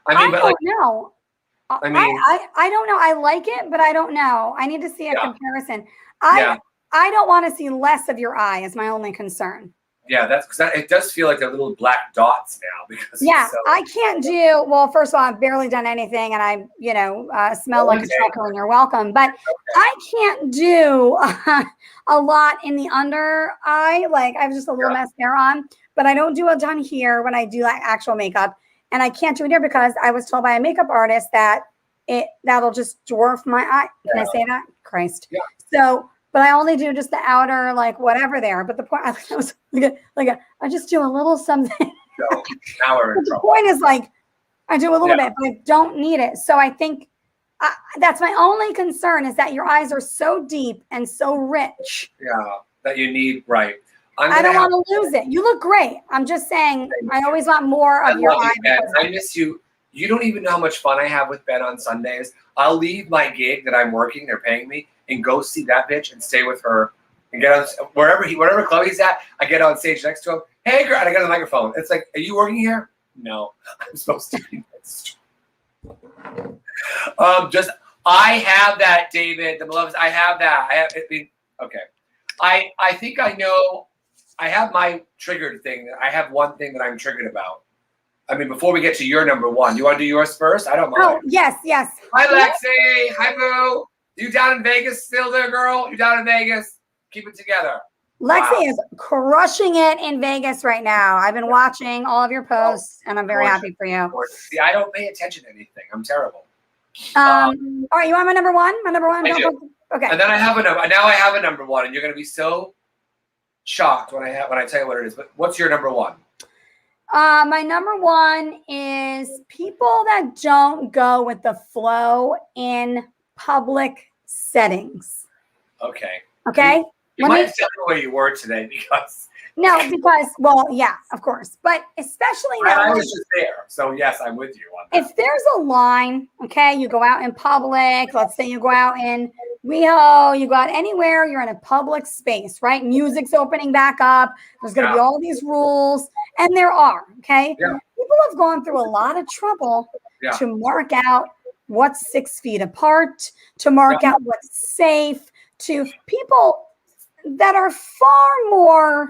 I don't know. I don't know. I like it, but I don't know. I need to see a comparison. I don't want to see less of your eye is my only concern. Yeah, that's because it does feel like they're little black dots now. Because I can't do well. First of all, I've barely done anything, and I smell like a trucker, and you're welcome. But I can't do a lot in the under eye. Like I have just a little mascara on, but I don't do a ton here when I do like actual makeup, and I can't do it here because I was told by a makeup artist that that'll just dwarf my eye. Can I say that? Christ. Yeah. So. But I only do just the outer, whatever there. But the point, I was I just do a little something. No, now we're in trouble. The point is, I do a little bit, but I don't need it. So I think that's my only concern is that your eyes are so deep and so rich. Yeah, that you need, right. I don't want to lose it. You look great. I'm just saying, I always want more of your eye. I miss you. You don't even know how much fun I have with Ben on Sundays. I'll leave my gig that I'm working, they're paying me, and go see that bitch and stay with her and get on whatever club he's at. I get on stage next to him. Hey, girl, and I got the microphone. It's like, are you working here? No, I'm supposed to be next. I have that, David. The beloveds, I have that. Okay. I think I know. I have my triggered thing. I have one thing that I'm triggered about. I mean, before we get to your number one, you want to do yours first? I don't mind. Oh, yes. Hi, Lexi. Hi, Boo. You down in Vegas still there, girl? You down in Vegas? Keep it together. Lexi is crushing it in Vegas right now. I've been watching all of your posts, and I'm very happy for you. See, I don't pay attention to anything. I'm terrible. All right, you want my number one? My number one? I do. Okay. And then I have a number. Now I have a number one, and you're going to be so shocked when I tell you what it is. But what's your number one? My number one is people that don't go with the flow in public settings. Okay. You might have said the way you were today because. Well, yeah, of course. But especially now. I was just there. So, yes, I'm with you on that. If there's a line, you go out in public, let's say you go out in WeHo, you go out anywhere, you're in a public space, right? Music's opening back up. There's going to be all these rules. And there are, Yeah. People have gone through a lot of trouble to mark out what's 6 feet apart, to mark out what's safe, to people that are far more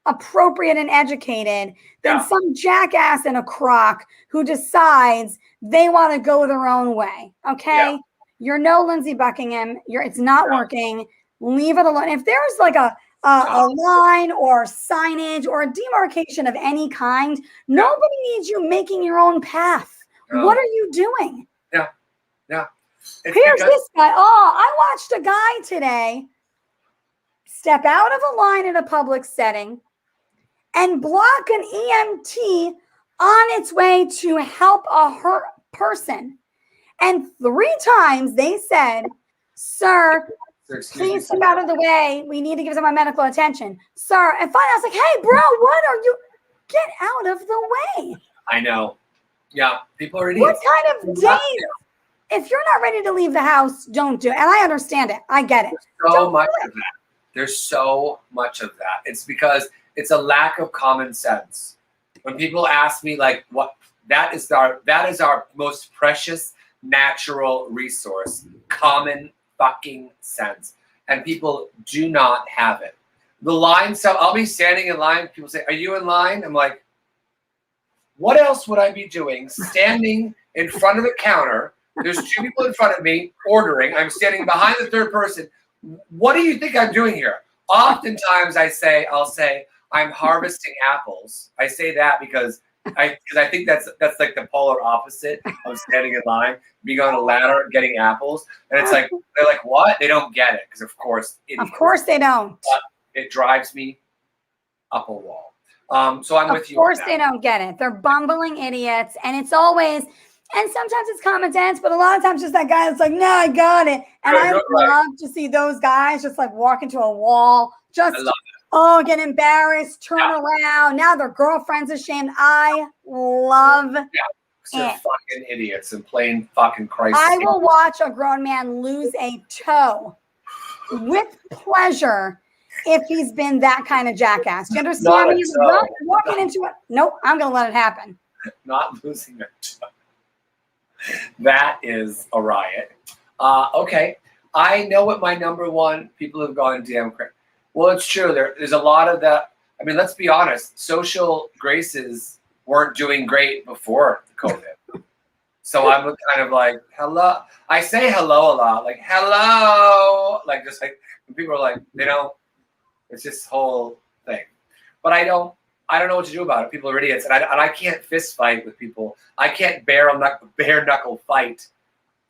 appropriate and educated than some jackass in a crock who decides they want to go their own way. Okay. You're no Lindsey Buckingham. It's not working. Leave it alone. If there's like a line or signage or a demarcation of any kind, nobody needs you making your own path. What are you doing? Yeah. Here's this guy. Oh, I watched a guy today step out of a line in a public setting and block an EMT on its way to help a hurt person. And 3 times they said, sir, please step out of the way. We need to give someone medical attention. Sir, and finally I was like, hey, bro, what are you? Get out of the way. I know. Yeah, people are idiots. What kind of days? If you're not ready to leave the house, don't do it. And I understand it. I get it. There's so much of that. There's so much of that. It's because it's a lack of common sense. When people ask me, like, what that is our most precious natural resource, common fucking sense. And people do not have it. The line, so I'll be standing in line. People say, are you in line? I'm like, what else would I be doing? Standing in front of the counter. There's 2 people in front of me ordering. I'm standing behind the third person. What do you think I'm doing here? Oftentimes I'll say, I'm harvesting apples. I say that because I think that's like the polar opposite of standing in line, being on a ladder, getting apples. And it's like, they're like, what? They don't get it. Because of course they don't. It drives me up a wall. So I'm with you. Of course they don't get it. They're bumbling idiots. And it's always, and sometimes it's common sense, but a lot of times just that guy that's like, no, I got it. And I love to see those guys just like walk into a wall, just get embarrassed, turn around. Now their girlfriend's ashamed. I love it. They're fucking idiots and plain fucking Christ. I will watch a grown man lose a toe with pleasure if he's been that kind of jackass. Do you understand me? He's not walking into it. Nope, I'm going to let it happen. Not losing a toe. That is a riot. Okay. I know what my number one, people have gone damn crazy. Well, it's true. There's a lot of that. I mean, let's be honest. Social graces weren't doing great before COVID. So I'm kind of like, hello. I say hello a lot. Like, hello. Like, just like, when people are like, they don't, it's this whole thing. But I don't know what to do about it. People are idiots. And I can't fist fight with people. I can't bare knuckle fight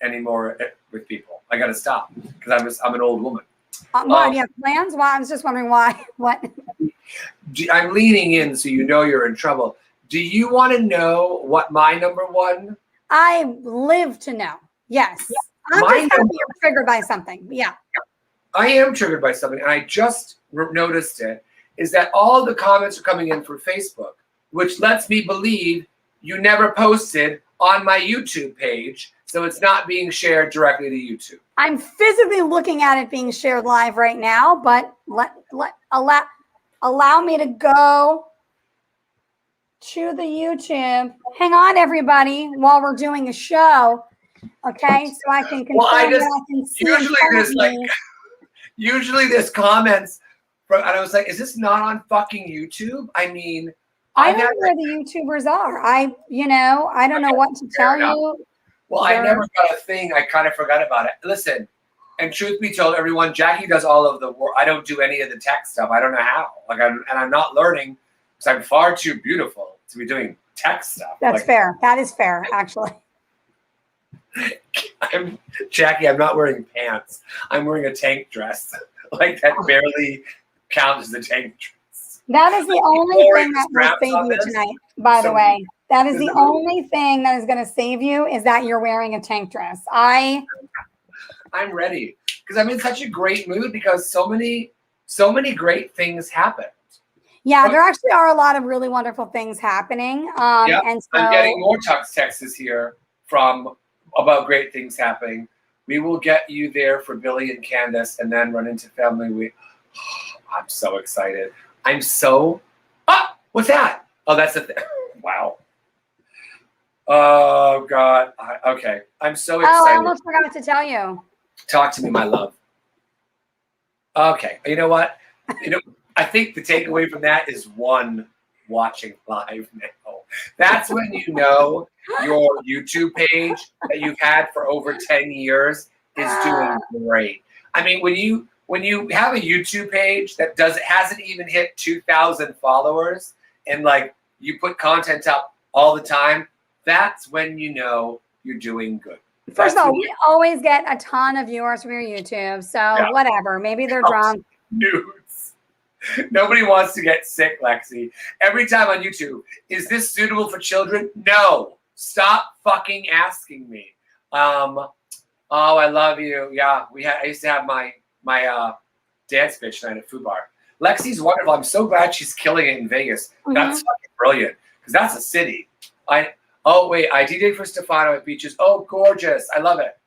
anymore with people. I got to stop because I'm an old woman. Why, do you have plans? Why? I was just wondering why. What? I'm leaning in so you know you're in trouble. Do you want to know what my number one? I live to know. Yes. I'm just happy you're triggered by something. Yeah. I am triggered by something, and I just noticed it, is that all the comments are coming in from Facebook, which lets me believe you never posted on my YouTube page, so it's not being shared directly to YouTube. I'm physically looking at it being shared live right now, but allow me to go to the YouTube. Hang on, everybody, while we're doing a show, okay? So I can confirm I can see. Usually there's comments, and I was like, is this not on fucking YouTube? I mean, I don't know where the YouTubers are. I don't know what to tell you. Well, I never got a thing. I kind of forgot about it. Listen, and truth be told, everyone, Jackie does all of the work. I don't do any of the tech stuff. I don't know how. I'm not learning because I'm far too beautiful to be doing tech stuff. That's fair. That is fair, actually. Jackie, I'm not wearing pants. I'm wearing a tank dress. Like that barely counts as a tank dress. That is the only thing that will save you tonight, by the way. That is the only thing that is going to save you is that you're wearing a tank dress. I'm ready because I'm in such a great mood because so many great things happened. Yeah, there actually are a lot of really wonderful things happening. And so I'm getting more texts here from about great things happening. We will get you there for Billy and Candace and then run into family week. I'm so excited. What's that? Oh, that's the thing. Wow. Oh, God. Okay. I'm so excited. Oh, I almost forgot to tell you. Talk to me, my love. Okay. You know what? I think the takeaway from that is one watching live now. That's when you know your YouTube page that you've had for over 10 years is doing great. I mean, when you have a YouTube page that hasn't even hit 2,000 followers and like you put content up all the time, that's when you know you're doing good. First of all, we always get a ton of viewers from your YouTube, so whatever. Maybe they're drunk. Nudes. Nobody wants to get sick, Lexi. Every time on YouTube, is this suitable for children? No. Stop fucking asking me. Oh, I love you. Yeah, I used to have my dance bitch night at Food Bar. Lexi's wonderful. I'm so glad she's killing it in Vegas. Mm-hmm. That's fucking brilliant because that's a city. Oh wait, I DJed for Stefano at Beaches. Oh, gorgeous! I love it.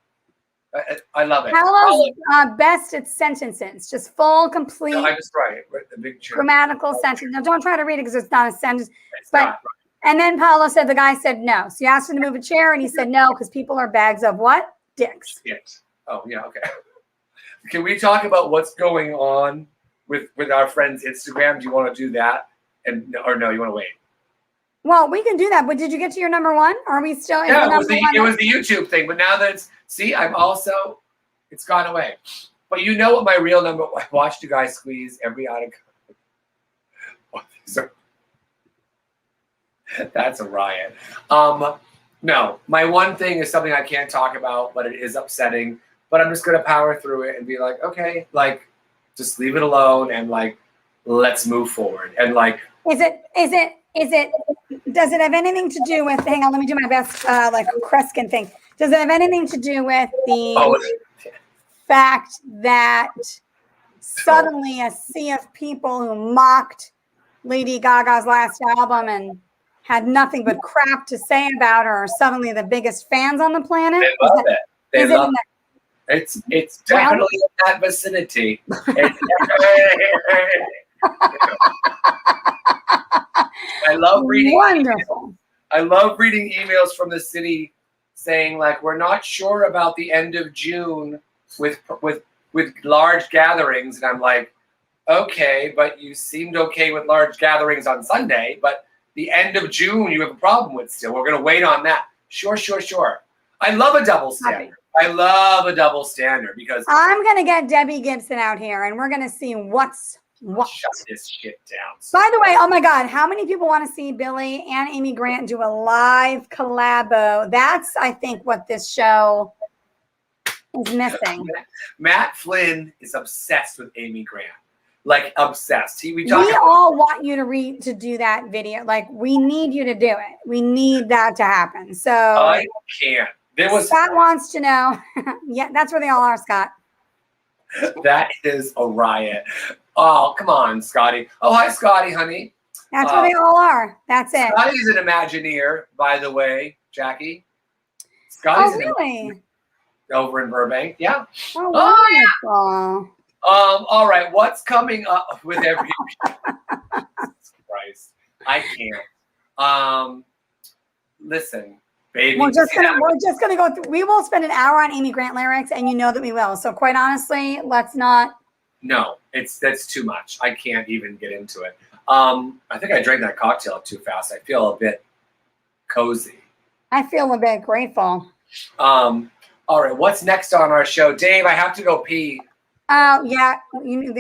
I love it. Paolo's best at sentences, just full, complete. No, I just write it. The big grammatical sentence. Now, don't try to read it because it's not a sentence. And then Paolo said the guy said no. So you asked him to move a chair, and he said no because people are bags of what? Dicks. Shit. Oh yeah. Okay. Can we talk about what's going on with our friend's Instagram? Do you want to do that? Or no? You want to wait? Well, we can do that, but did you get to your number one? Are we still? Yeah, it was the YouTube thing, but now that it's gone away. But you know what my real number? I watched you guys squeeze every item. That's a riot. No, my one thing is something I can't talk about, but it is upsetting. But I'm just gonna power through it and be like, okay, like, just leave it alone and like, let's move forward. And like, does it have anything to do with, hang on, let me do my best, like Kreskin thing. Does it have anything to do with the fact that suddenly a sea of people who mocked Lady Gaga's last album and had nothing but crap to say about her are suddenly the biggest fans on the planet? They love it. They love it. It's definitely in that vicinity. I love reading. Wonderful. I love reading emails from the city saying like, we're not sure about the end of June with large gatherings, and I'm like, okay, but you seemed okay with large gatherings on Sunday, but the end of June you have a problem with still. We're going to wait on that. Sure. I love a double standard. I love a double standard because I'm going to get Debbie Gibson out here and we're going to see what's what. Shut this shit down. By the way, oh my God, how many people want to see Billy and Amy Grant do a live collabo? That's, I think, what this show is missing. Matt Flynn is obsessed with Amy Grant. Like obsessed. We all want you to do that video. Like we need you to do it. We need that to happen. So I can't. Scott wants to know. Yeah, that's where they all are, Scott. That is a riot. Oh, come on, Scotty. Oh, hi, Scotty, honey. That's where they all are. That's it. Scotty's an Imagineer, by the way, Jackie. Scotty's really? Over in Burbank. Yeah. Oh, wonderful. All right. What's coming up with every Christ? I can't. Listen, baby. We're just gonna go through. We will spend an hour on Amy Grant lyrics, and you know that we will. So quite honestly, let's not. No, that's too much. I can't even get into it. I think I drank that cocktail too fast. I feel a bit cozy. I feel a bit grateful. All right, what's next on our show? Dave, I have to go pee. Oh, yeah.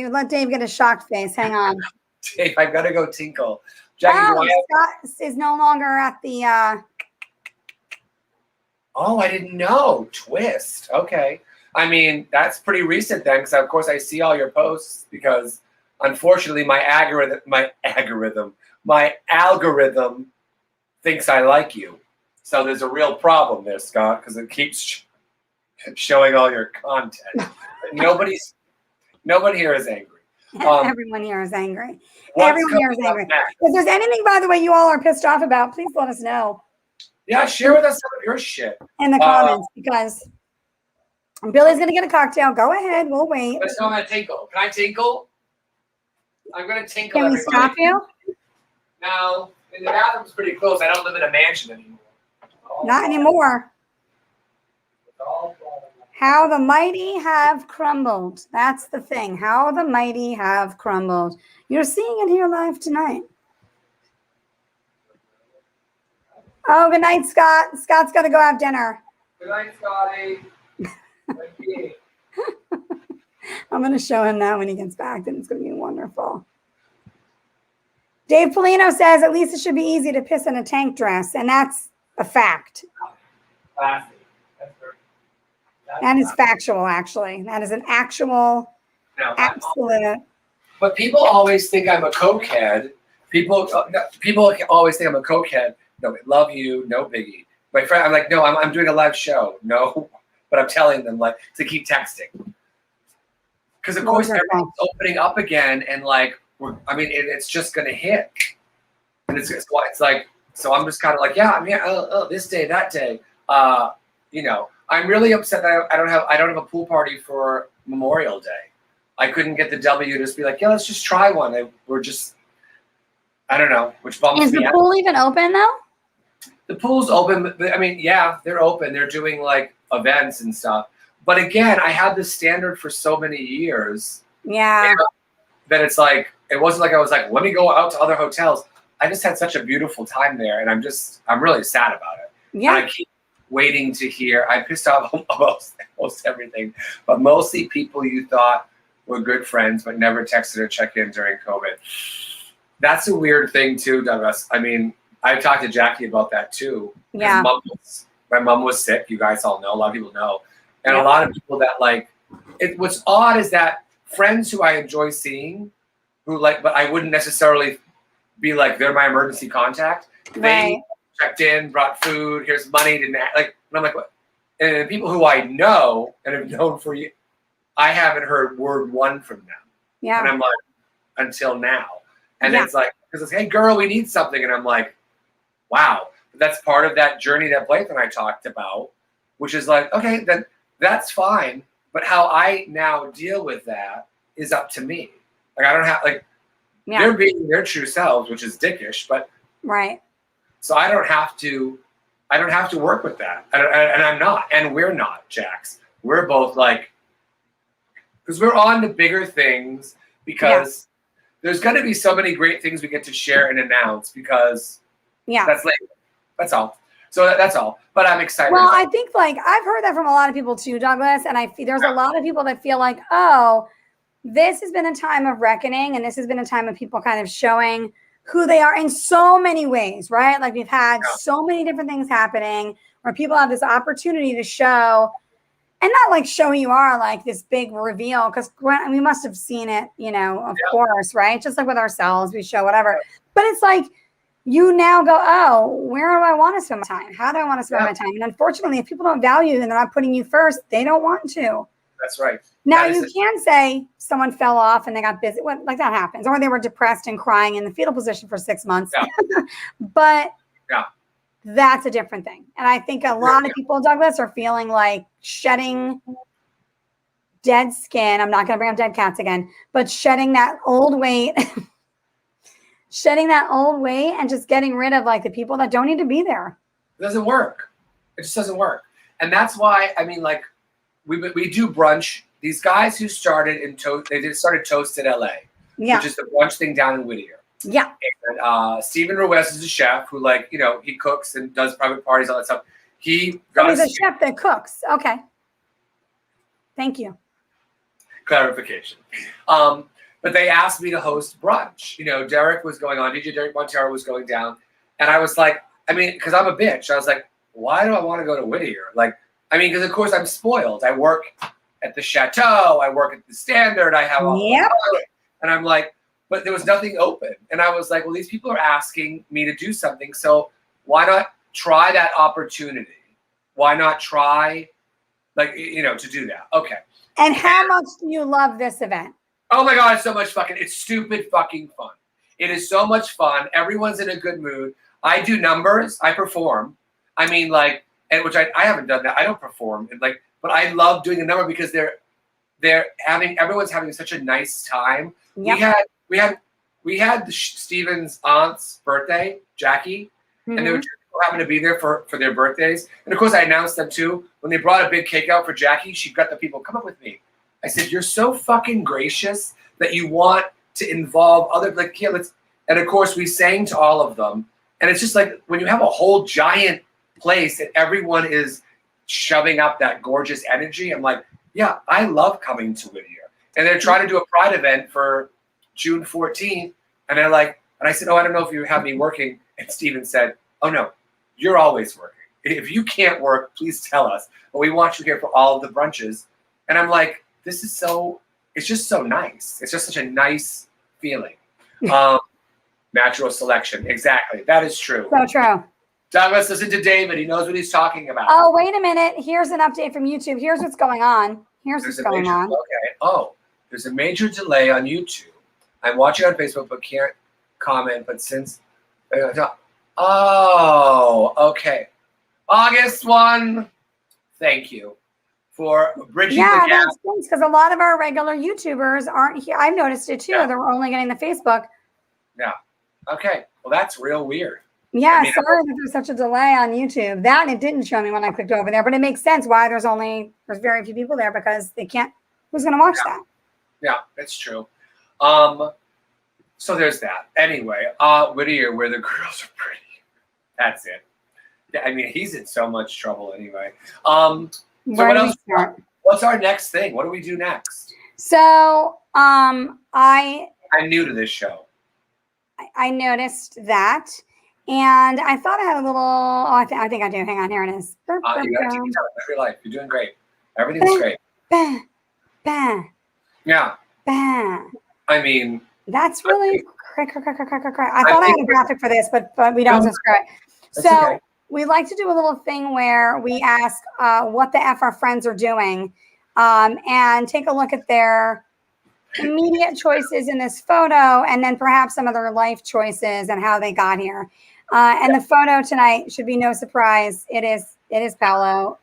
Let Dave get a shocked face. Hang on. Dave, I've got to go tinkle. Jackie, Scott is no longer at the... Oh, I didn't know. Twist. Okay. I mean, that's pretty recent then, because of course I see all your posts because unfortunately my algorithm thinks I like you. So there's a real problem there, Scott, because it keeps showing all your content. Nobody here is angry. Everyone here is angry. Everyone here is angry. If there's anything, by the way, you all are pissed off about, please let us know. Yeah, share with us some of your shit. In the comments, because Billy's going to get a cocktail. Go ahead. We'll wait. Let's go. I'm going to tinkle. Can I tinkle? I'm going to tinkle. Can we stop you? No. The bathroom's pretty close. I don't live in a mansion anymore. Not anymore. How the mighty have crumbled. That's the thing. How the mighty have crumbled. You're seeing it here live tonight. Oh, good night, Scott. Scott's got to go have dinner. Good night, Scotty. I'm going to show him that when he gets back, and it's going to be wonderful. Dave Polino says, at least it should be easy to piss in a tank dress, and that's a fact. That is factual, actually. That is an actual, absolute. But people always think I'm a cokehead. People always think I'm a cokehead. No, love you, no biggie. My friend, I'm like, no, I'm doing a live show. No, but I'm telling them like to keep texting. Because of course everything's opening up again, and like, it's just gonna hit, and it's like, so I'm just kind of like, yeah, I'm here. This day, that day. I'm really upset that I don't have a pool party for Memorial Day. I couldn't get the W to just be like, yeah, let's just try one. I don't know, which bumps me out. Is the pool even open though? The pool's open. I mean, yeah, they're open. They're doing like events and stuff. But again, I had this standard for so many years. Yeah. That it's like, it wasn't like I was like, let me go out to other hotels. I just had such a beautiful time there, and I'm really sad about it. Yeah. And I keep waiting to hear. I pissed off almost everything, but mostly people you thought were good friends but never texted or checked in during COVID. That's a weird thing too, Douglas. I mean, I talked to Jackie about that too. Yeah. My mom was sick. You guys all know. A lot of people know. And a lot of people that like it. What's odd is that friends who I enjoy seeing, but I wouldn't necessarily be like they're my emergency contact. They checked in, brought food. Here's money. Didn't like. And I'm like, what? And people who I know and have known for you, I haven't heard word one from them. Yeah. And I'm like, until now. And it's like, because it's, hey, girl, we need something. And I'm like, wow. But that's part of that journey that Blake and I talked about, which is like, okay, then that's fine. But how I now deal with that is up to me. Like, I don't have, like, they're being their true selves, which is dickish, but. Right. So I don't have to work with that. And I'm not. And we're not, Jax. We're both like, because we're on to bigger things because there's going to be so many great things we get to share and announce because that's later. That's all. So that's all. But I'm excited. Well, I think like I've heard that from a lot of people too, Douglas. And there's a lot of people that feel like, oh, this has been a time of reckoning. And this has been a time of people kind of showing who they are in so many ways, right? Like we've had so many different things happening where people have this opportunity to show, and not like show you are like this big reveal, because we must have seen it, of course, right? Just like with ourselves, we show whatever. But it's like you now go, oh, where do I want to spend my time? How do I want to spend my time? And unfortunately, if people don't value you and they're not putting you first, they don't want to. That's right. Now you can say someone fell off and they got busy. Well, like that happens. Or they were depressed and crying in the fetal position for 6 months. Yeah. But yeah. That's a different thing. And I think a lot of people, Douglas, are feeling like shedding dead skin. I'm not going to bring up dead cats again, but shedding that old weight, shedding that old weight and just getting rid of like the people that don't need to be there. It doesn't work. It just doesn't work. And that's why, I mean, like we do brunch. These guys who started they started Toast in LA, which is the brunch thing down in Whittier. Yeah. And Steven Ruiz is a chef who, like, you know, he cooks and does private parties, all that stuff. He's a chef that cooks. Okay. Thank you. Clarification. But they asked me to host brunch. You know, Derek was going on, DJ Derek Montero was going down. And I was like, I mean, because I'm a bitch. I was like, why do I want to go to Whittier? Like, I mean, because of course I'm spoiled. I work at the Chateau. I work at the Standard. I have all and I'm like, but there was nothing open. And I was like, well, these people are asking me to do something. So why not try that opportunity? Why not try, like, you know, to do that? Okay. And how much do you love this event? Oh my God, it's so much it's stupid fucking fun. It is so much fun. Everyone's in a good mood. I do numbers. I perform. I mean, like, and which I haven't done that. I don't perform. And like, but I love doing a number because everyone's having such a nice time. Yep. We had Steven's aunt's birthday, Jackie, and there were 2 people happened to be there for their birthdays. And of course, I announced them too. When they brought a big cake out for Jackie, she got the people, come up with me. I said, you're so fucking gracious that you want to involve other, like, yeah, let's. And of course, we sang to all of them. And it's just like when you have a whole giant place and everyone is shoving up that gorgeous energy, I'm like, yeah, I love coming to Whittier. And they're trying to do a pride event for June 14th. And they're like, and I said, oh, I don't know if you have me working. And Steven said, oh, no, you're always working. If you can't work, please tell us. But we want you here for all of the brunches. And I'm like, it's just so nice. It's just such a nice feeling. Natural selection. Exactly. That is true. So true. Douglas, listen to David. He knows what he's talking about. Oh, wait a minute. Here's an update from YouTube. Here's what's going on. What's going on. Okay. Oh, there's a major delay on YouTube. I'm watching on Facebook, but can't comment. But since, okay. August 1. Thank you for bridging the gap. Yeah, that's because a lot of our regular YouTubers aren't here. I've noticed it too. Yeah. They're only getting the Facebook. Yeah. Okay. Well, that's real weird. Yeah, sorry that there's such a delay on YouTube. That and it didn't show me when I clicked over there, but it makes sense why there's very few people there because they can't. Who's going to watch that? Yeah, that's true. So there's that. Anyway, Whittier, where the girls are pretty. That's it. Yeah, I mean, he's in so much trouble anyway. So what else? What's our next thing? What do we do next? So, I'm new to this show. I noticed that. And I thought I had a little. Oh, I think I do. Hang on, here it is. You got to keep telling every life. You're doing great. Everything's great. Bah, bah, yeah. Bah. I mean, that's really. I thought I had a graphic for this, but we don't. So screw it. So okay. We like to do a little thing where we ask what the F our friends are doing, and take a look at their immediate choices in this photo, and then perhaps some of their life choices and how they got here. And the photo tonight should be no surprise. It is Paolo.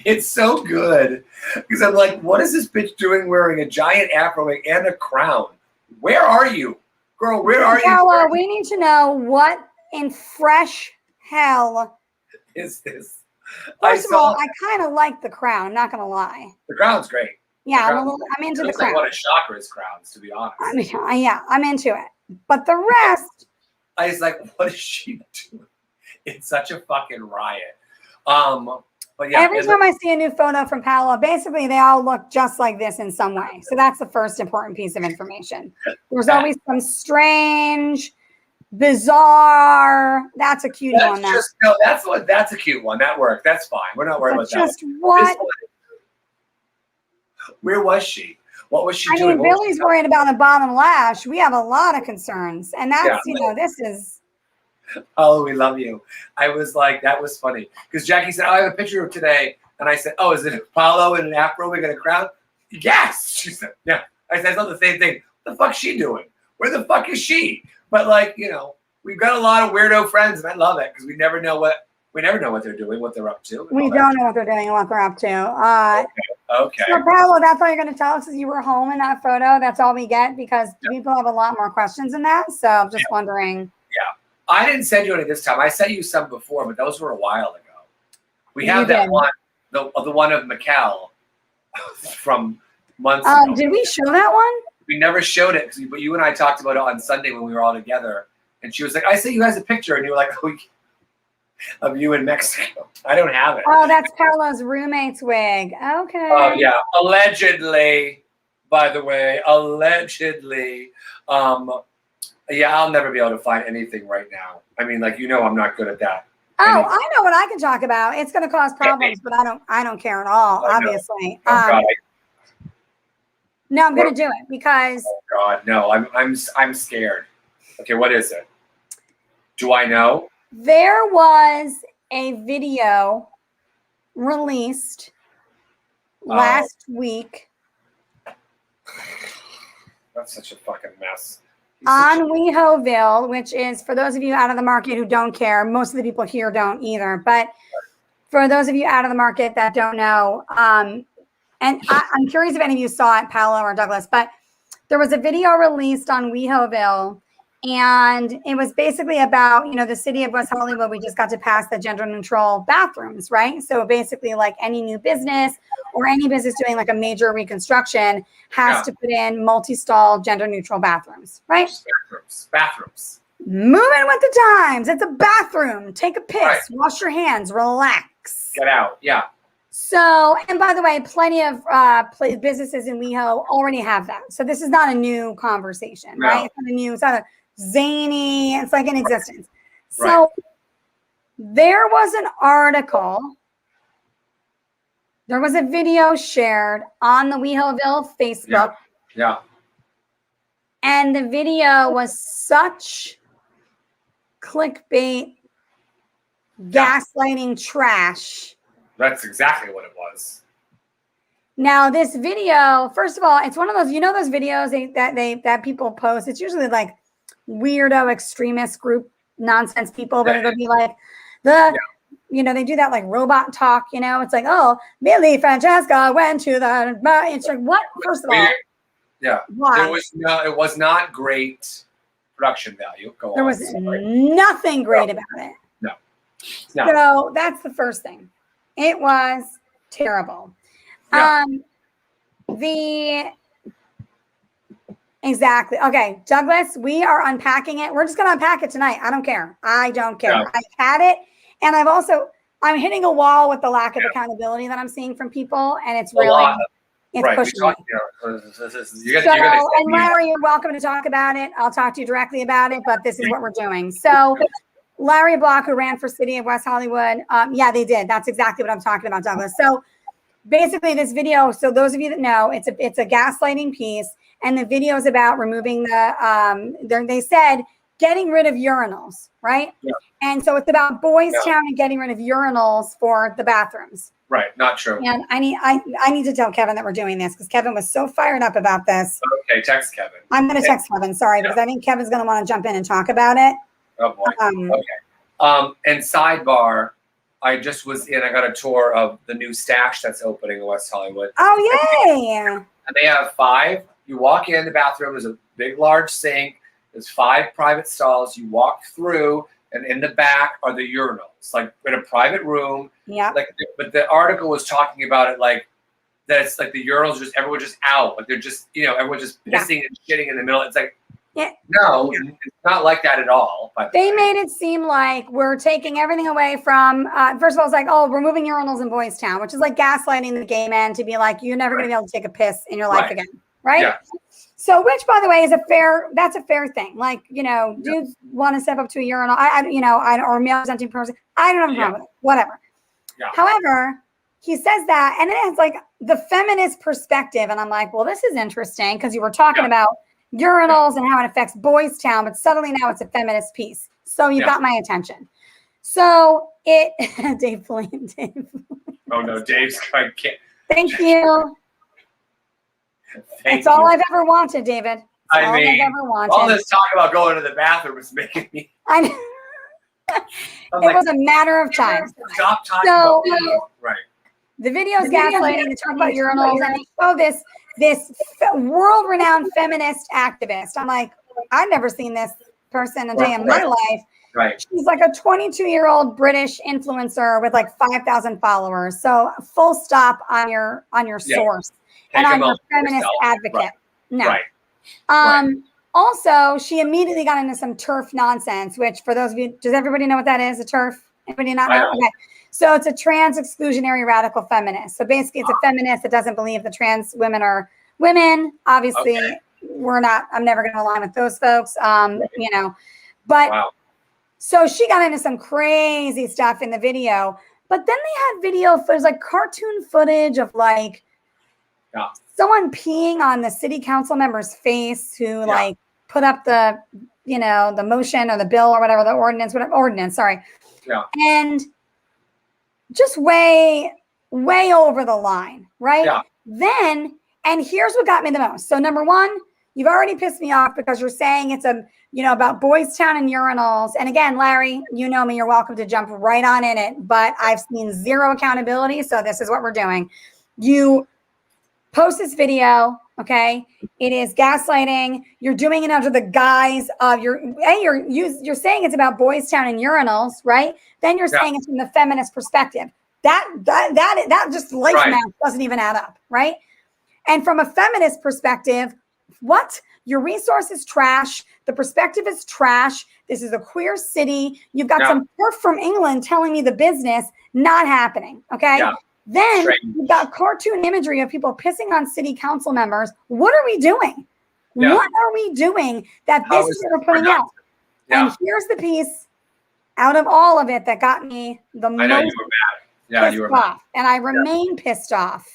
It's so good because I'm like, what is this bitch doing wearing a giant afro wig and a crown? Where are you, girl? Where are Paolo, you? We need to know what in fresh hell is this. First of all, I kind of like the crown. I'm not gonna lie. The crown's great. Yeah, I'm into the crown. Like one of Chakra's crowns, to be honest. I mean, yeah, I'm into it. But the rest, I was like, what is she doing? It's such a fucking riot. But yeah, every time I see a new photo from Paolo, basically they all look just like this in some way. So that's the first important piece of information. There's always some strange, bizarre. That's a cute one. That's a cute one. That worked. That's fine. We're not worried about that. Just what? Where was she? What was she doing? I mean, Billy's worried about the bottom lash. We have a lot of concerns. And that's, this is. Oh, we love you. I was like, that was funny. Because Jackie said, I have a picture of today And I said, oh, is it Apollo in an afro wig and a crown? Yes. She said, yeah. I said, I thought the same thing. What the fuck's she doing? Where the fuck is she? But like, we've got a lot of weirdo friends, and I love it because we never know what they're doing, what they're up to. We don't know what they're doing and what they're up to. Okay. So Paolo, that's all you're going to tell us is you were home in that photo. That's all we get because people have a lot more questions than that. So I'm just wondering. Yeah. I didn't send you any this time. I sent you some before, but those were a while ago. We have that one, the one of Mikkel from months ago. Did we show that one? We never showed it, but you and I talked about it on Sunday when we were all together. And she was like, I sent you guys a picture. And you were like, oh, of you in Mexico. I don't have it. Oh, that's Paolo's roommate's wig. Okay. Oh, yeah. Allegedly, by the way. Allegedly. Yeah, I'll never be able to find anything right now. I mean, like, I'm not good at that. Oh, I know what I can talk about. It's going to cause problems, but I don't care at all, obviously. No, I'm going to do it because. Oh God, no! I'm scared. Okay, what is it? Do I know? There was a video released last week. That's such a fucking mess. On WeHoville, which is for those of you out of the market who don't care. Most of the people here don't either. But for those of you out of the market that don't know, and I'm curious if any of you saw it, Paolo or Douglas, but there was a video released on WeHoville, and it was basically about, the city of West Hollywood. We just got to pass the gender-neutral bathrooms, right? So basically, like any new business or any business doing like a major reconstruction has to put in multi-stall gender-neutral bathrooms, right? Bathrooms. Moving with the times. It's a bathroom. Take a piss. Wash your hands. Relax. Get out. Yeah. So, and by the way, plenty of businesses in WeHo already have that. So this is not a new conversation, right? It's not a zany. It's like in existence. So there was an article. There was a video shared on the WeHoville Facebook. Yeah. And the video was such clickbait, gaslighting trash. That's exactly what it was. Now, this video, first of all, it's one of those, those videos that people post. It's usually like weirdo extremist group nonsense people, but it'll be like they do that like robot talk, it's like, oh, Billy Francesca went to the, it's like, what? First of all, why? It was not great production value. There was nothing great about it. No. So that's the first thing. It was terrible. Exactly. Okay, Douglas, we are unpacking it. We're just going to unpack it tonight. I don't care. I've had it. And I'm hitting a wall with the lack of accountability that I'm seeing from people. And it's really, pushing me. And Larry, you're welcome to talk about it. I'll talk to you directly about it, but this is what we're doing. So Larry Block, who ran for city of West Hollywood. They did. That's exactly what I'm talking about, Douglas. So basically this video, so those of you that know, it's a gaslighting piece. And the video is about removing they said getting rid of urinals, right? Yeah. And so it's about Boys Town and getting rid of urinals for the bathrooms. Right, not true. And I need to tell Kevin that we're doing this because Kevin was so fired up about this. Okay, text Kevin. I'm going to text Kevin, sorry, because I think Kevin's going to want to jump in and talk about it. Oh, boy. Okay. And sidebar, I got a tour of the new stash that's opening in West Hollywood. Oh, yay. And they have 5. You walk in the bathroom, there's a big, large sink. There's 5 private stalls. You walk through, and in the back are the urinals, like in a private room. Yeah. But the article was talking about it like that it's like the urinals everyone's just out. Like they're just, everyone's just pissing and shitting in the middle. It's like, no, it's not like that at all. They made it seem like we're taking everything away from, first of all, it's like, oh, we're moving urinals in Boys Town, which is like gaslighting the gay men to be like, you're never going to be able to take a piss in your life again. Right? Yeah. So, which, by the way, that's a fair thing. Like, dudes want to step up to a urinal, or a male presenting person. I don't have a problem with it. Whatever. Yeah. However, he says that, and then it's like the feminist perspective. And I'm like, well, this is interesting because you were talking about urinals and how it affects Boys Town, but suddenly now it's a feminist piece. So you got my attention. So Dave. Oh no, Dave's I can't. Thank you. That's all I've ever wanted, David. I've ever wanted. All this talk about going to the bathroom is making me. I know. It was a matter of time. Stop talking about right. The video's gaslighting. They talk about urinals, and they show this world-renowned feminist activist. I'm like, I've never seen this person a day in my life. Right. She's like a 22-year-old British influencer with like 5,000 followers. So full stop on your source. And I'm a feminist advocate. Right. No. Right. Also, she immediately got into some TERF nonsense, which for those of you, does everybody know what that is, a TERF? Anybody not know? Okay. So it's a trans exclusionary radical feminist. So basically it's a feminist that doesn't believe that trans women are women. Obviously, I'm never going to align with those folks, you know. But so she got into some crazy stuff in the video. But then they had video, there's like cartoon footage of like someone peeing on the city council member's face who like put up the, you know, the motion or the bill or whatever, the ordinance, sorry. Yeah. And just way over the line, right? Yeah. Then, and here's what got me the most. So number one, you've already pissed me off because you're saying it's about Boys Town and urinals. And again, Larry, you know me, you're welcome to jump right on in it, but I've seen zero accountability. So this is what we're doing. You post this video, okay? It is gaslighting. You're doing it under the guise of you're saying it's about Boys Town and urinals, right? Then you're saying it's from the feminist perspective. That just life math doesn't even add up, right? And from a feminist perspective, what? Your resource is trash. The perspective is trash. This is a queer city. You've got some perf from England telling me the business, not happening, okay? Yeah. Then you've got cartoon imagery of people pissing on city council members. What are we doing? Yeah. What are we doing that this is what we're putting out? Yeah. And here's the piece out of all of it that got me the most. I know you were mad. Yeah, you were mad. And I remain pissed off.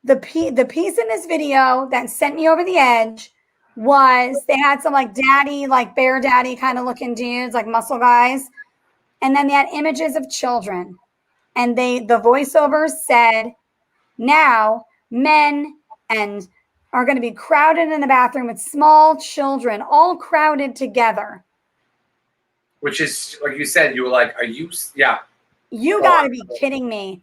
The piece in this video that sent me over the edge was they had some like daddy, like bear daddy kind of looking dudes, like muscle guys. And then they had images of children. And the voiceovers said, now men are going to be crowded in the bathroom with small children, all crowded together. Which is, like you said, you were like, are you, You got to be kidding me.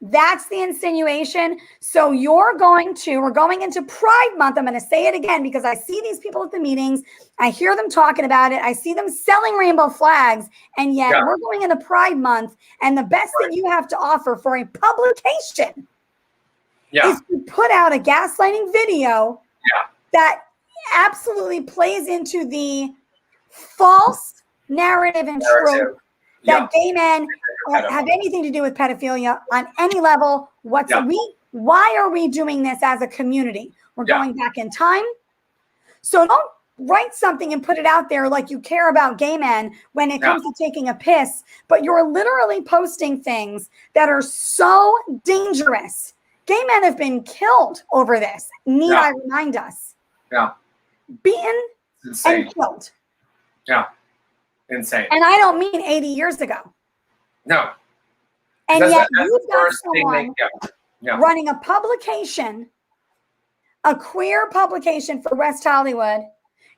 That's the insinuation. So we're going into Pride Month. I'm going to say it again because I see these people at the meetings. I hear them talking about it. I see them selling rainbow flags. And yet we're going into Pride Month. And the best that you have to offer for a publication is to put out a gaslighting video that absolutely plays into the false narrative and trope that gay men have anything to do with pedophilia on any level. Why are we doing this as a community? We're going back in time. So don't write something and put it out there like you care about gay men when it comes to taking a piss, but you're literally posting things that are so dangerous. Gay men have been killed over this. Need I remind us? Beaten and killed. Insane. And I don't mean 80 years ago. No. And yet you've got someone running a publication, a queer publication for West Hollywood.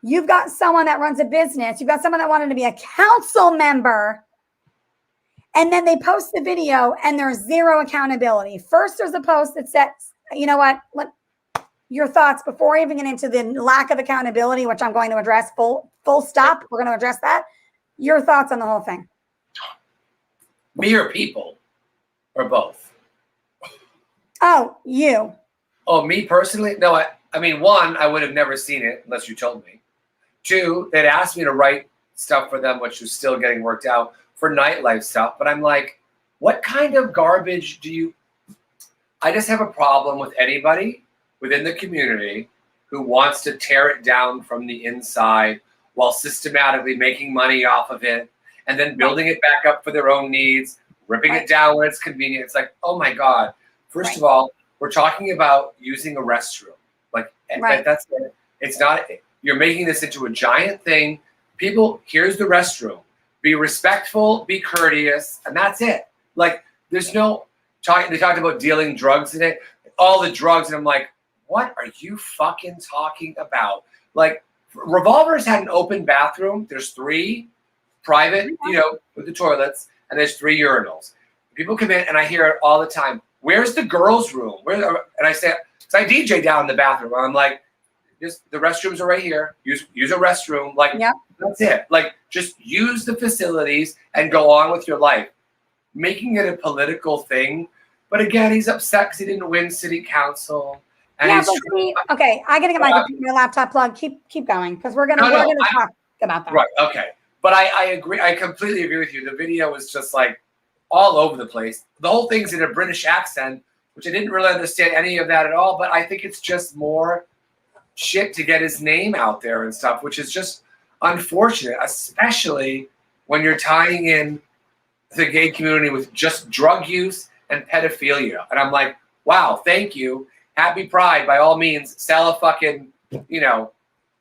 You've got someone that runs a business. You've got someone that wanted to be a council member. And then they post the video and there's zero accountability. First, there's a post that says, you know what? Your thoughts before even getting into the lack of accountability, which I'm going to address full stop. We're going to address that. Your thoughts on the whole thing? Me or people? Or both? Oh, you. Oh, me personally? No, I mean, one, I would have never seen it unless you told me. Two, they'd asked me to write stuff for them, which was still getting worked out for nightlife stuff. But I'm like, what kind of garbage do you... I just have a problem with anybody within the community who wants to tear it down from the inside while systematically making money off of it and then building it back up for their own needs, ripping it down when it's convenient. It's like, oh my God. First of all, we're talking about using a restroom. Like that's it. It's not, you're making this into a giant thing. People, here's the restroom. Be respectful, be courteous, and that's it. Like, there's no talking. They talked about dealing drugs today, all the drugs, and I'm like, what are you fucking talking about? Like, Revolver's had an open bathroom. There's 3 private, with the toilets, and there's 3 urinals. People come in, and I hear it all the time. Where's the girls' room? And I say, because I DJ down in the bathroom. I'm like, just the restrooms are right here. Use a restroom. Like, that's it. Like, just use the facilities and go on with your life. Making it a political thing. But again, he's upset because he didn't win city council. And okay, I gotta get my laptop plugged. Keep going, because we're gonna talk about that. Right. Okay. But I agree. I completely agree with you. The video was just like all over the place. The whole thing's in a British accent, which I didn't really understand any of that at all. But I think it's just more shit to get his name out there and stuff, which is just unfortunate, especially when you're tying in the gay community with just drug use and pedophilia. And I'm like, wow, thank you. Happy Pride, by all means. Sell a fucking,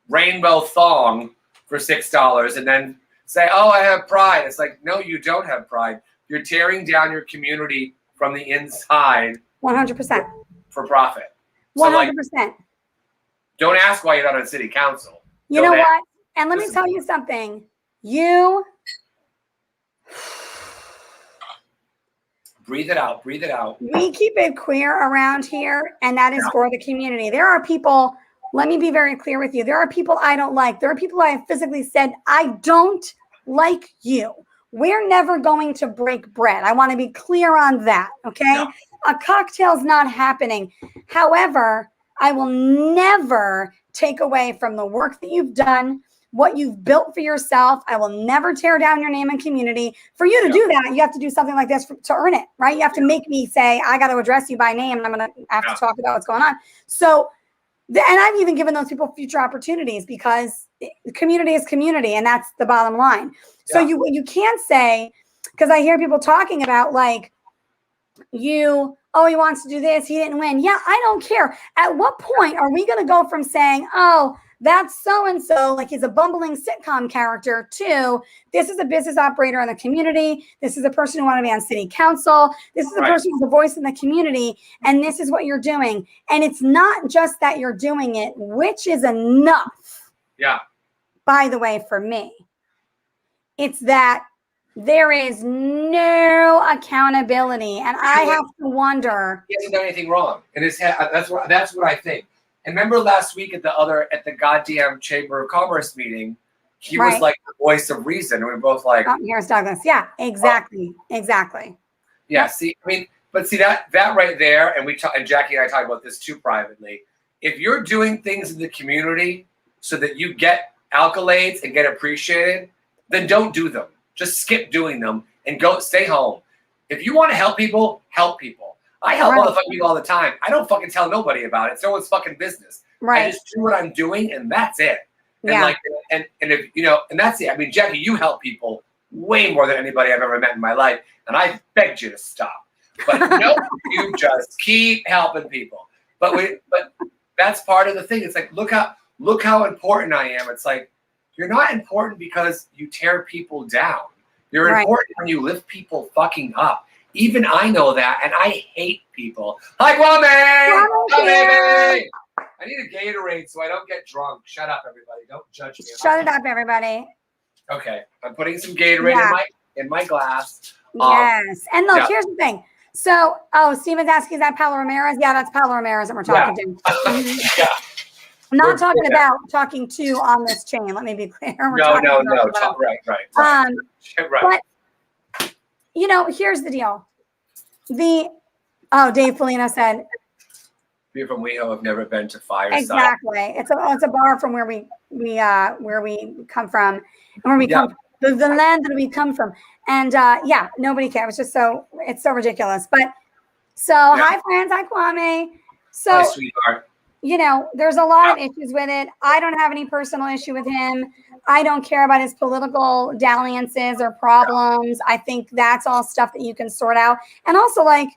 rainbow thong for $6 and then say, oh, I have pride. It's like, no, you don't have pride. You're tearing down your community from the inside. 100%. For profit. 100%. Don't ask why you're not on city council. You know what? And let me tell you something. Breathe it out. Breathe it out. We keep it queer around here, and that is for the community. There are people, let me be very clear with you. There are people I don't like. There are people I have physically said, I don't like you. We're never going to break bread. I want to be clear on that, okay? No. A cocktail's not happening. However, I will never take away from the work that you've done, what you've built for yourself. I will never tear down your name and community. For you to do that, you have to do something like this to earn it, right? You have to make me say, I got to address you by name, and I'm going to have to talk about what's going on. So, and I've even given those people future opportunities, because the community is community, and that's the bottom line. So you can't say, because I hear people talking about like, he wants to do this, he didn't win. Yeah, I don't care. At what point are we going to go from saying, oh, that's so-and-so, like he's a bumbling sitcom character, to this is a business operator in the community. This is a person who wants to be on city council. This is a person who's a voice in the community. And this is what you're doing. And it's not just that you're doing it, which is enough. Yeah. By the way, for me, it's that there is no accountability. And I have to wonder. He hasn't done anything wrong in his head. That's what I think. And remember last week at the goddamn Chamber of Commerce meeting, he was like the voice of reason. And we were both like, oh, here's Douglas. Yeah, exactly. Exactly. Yeah. See, that right there, and Jackie and I talk about this too privately. If you're doing things in the community so that you get accolades and get appreciated, then don't do them. Just skip doing them and stay home. If you want to help people, help people. I help motherfucking people all the time. I don't fucking tell nobody about it. It's no one's fucking business. Right. I just do what I'm doing, and that's it. And and if and that's it. I mean, Jackie, you help people way more than anybody I've ever met in my life, and I begged you to stop. But no, you just keep helping people. But that's part of the thing. It's like look how important I am. It's like you're not important because you tear people down. You're important when you lift people fucking up. Even I know that, and I hate people. Hi, Kwame! Hi, baby! I need a Gatorade so I don't get drunk. Shut up, everybody. Don't judge me. Shut it up, everybody. Okay. I'm putting some Gatorade in my glass. Yes. And look, here's the thing. So, Steven's asking, is that Paolo Ramirez? Yeah, that's Paolo Ramirez that we're talking to. Yeah. I'm not talking about talking to on this chain. Let me be clear. No. Right. But, here's the deal. Dave Polino said, "People from WeHo have never been to Fireside." Exactly. It's a bar from where we come from, and where we come, the land that we come from, and nobody cares. It's so ridiculous. But hi friends, hi Kwame. So hi, sweetheart. There's a lot of issues with it. I don't have any personal issue with him. I don't care about his political dalliances or problems. I think that's all stuff that you can sort out. And also, like,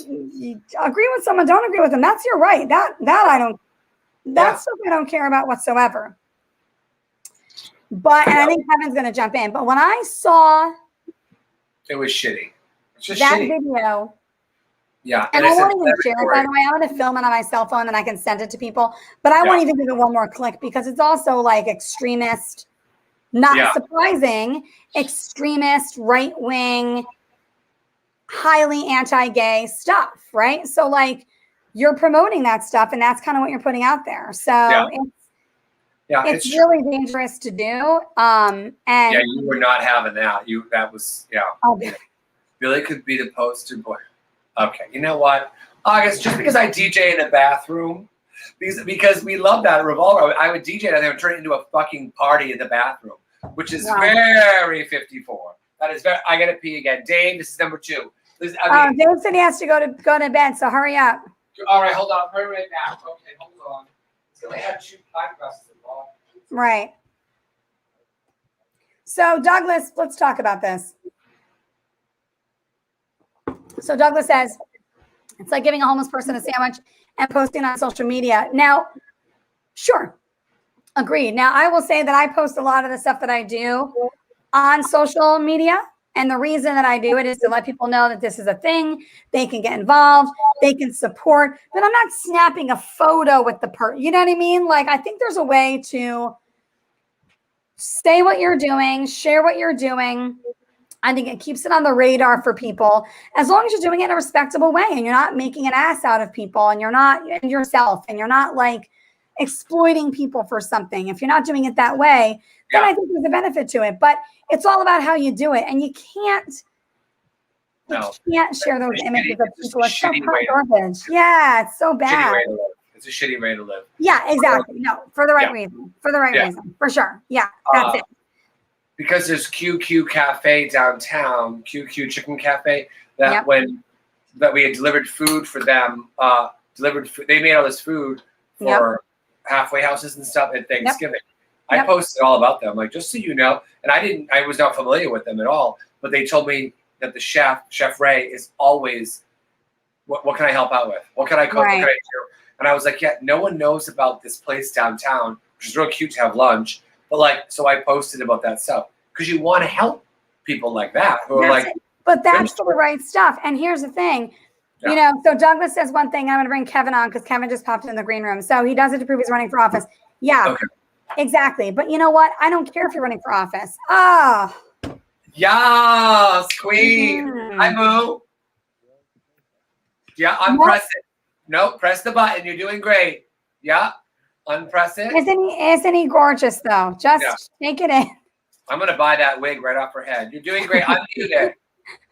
you agree with someone, don't agree with them. That's your right. That I don't. That's stuff I don't care about whatsoever. But and I think Kevin's going to jump in. But when I saw, it was shitty. that video. Yeah. And I won't even share it, by the way. I'm going to film it on my cell phone and I can send it to people. But I won't even give it one more click because it's also like extremist, not surprising, extremist, right-wing, highly anti-gay stuff, right? So like you're promoting that stuff and that's kind of what you're putting out there. So it's really dangerous to do. And you were not having that. That was Billy could be the poster boy. Okay, you know what? August, just because I DJ in a bathroom, because we love that Revolver, I would DJ down there and turn it into a fucking party in the bathroom, which is very 54. That is very. I gotta pee again. Dave, this is number 2. Dave said he has to go to bed, so hurry up. All right, hold on. Right back. Okay, hold on. So I have 2 podcasts involved. Right. So Douglas, let's talk about this. So Douglas says, it's like giving a homeless person a sandwich and posting on social media. Now, sure, agreed. Now, I will say that I post a lot of the stuff that I do on social media. And the reason that I do it is to let people know that this is a thing. They can get involved. They can support. But I'm not snapping a photo with the person. You know what I mean? Like, I think there's a way to say what you're doing, share what you're doing. I think it keeps it on the radar for people as long as you're doing it in a respectable way and you're not making an ass out of people and you're not yourself and you're not like exploiting people for something. If you're not doing it that way, then I think there's a benefit to it. But it's all about how you do it. And you can't share those images of people. It's so garbage. Yeah, it's so bad. It's a shitty way to live. Yeah, exactly. No, for the right reason. For the right reason. For sure. Yeah, that's it. Because there's QQ Cafe downtown, QQ Chicken Cafe, that we had delivered food for them, they made all this food for halfway houses and stuff at Thanksgiving. I posted all about them, like, just so you know, and I was not familiar with them at all, but they told me that the Chef Ray, is always, what can I help out with? What can I cook? What can I do? And I was like, no one knows about this place downtown, which is real cute to have lunch. But like, so I posted about that stuff because you want to help people like that who are like. But that's the right stuff. And here's the thing, you know. So Douglas says one thing. I'm going to bring Kevin on because Kevin just popped in the green room. So he does it to prove he's running for office. Yeah, exactly. But you know what? I don't care if you're running for office. Oh, yes, queen. Hi, Moo. Yeah, unpress it. No, press the button. You're doing great. Yeah. Unpress it. Isn't he gorgeous though? Just take it in. I'm gonna buy that wig right off her head. You're doing great. Unmute it.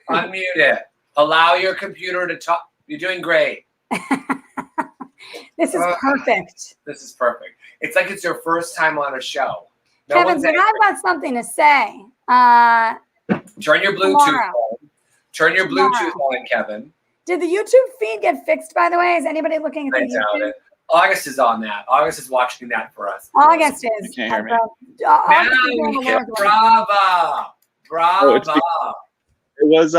Unmute it. Allow your computer to talk. You're doing great. This is perfect. This is perfect. It's like it's your first time on a show. Kevin, but I've got something to say. Turn your Bluetooth on. Turn your Bluetooth on, Kevin. Did the YouTube feed get fixed, by the way? Is anybody looking at the YouTube? August is on that. August is watching that for us. August is. You can't hear me. Bravo. It was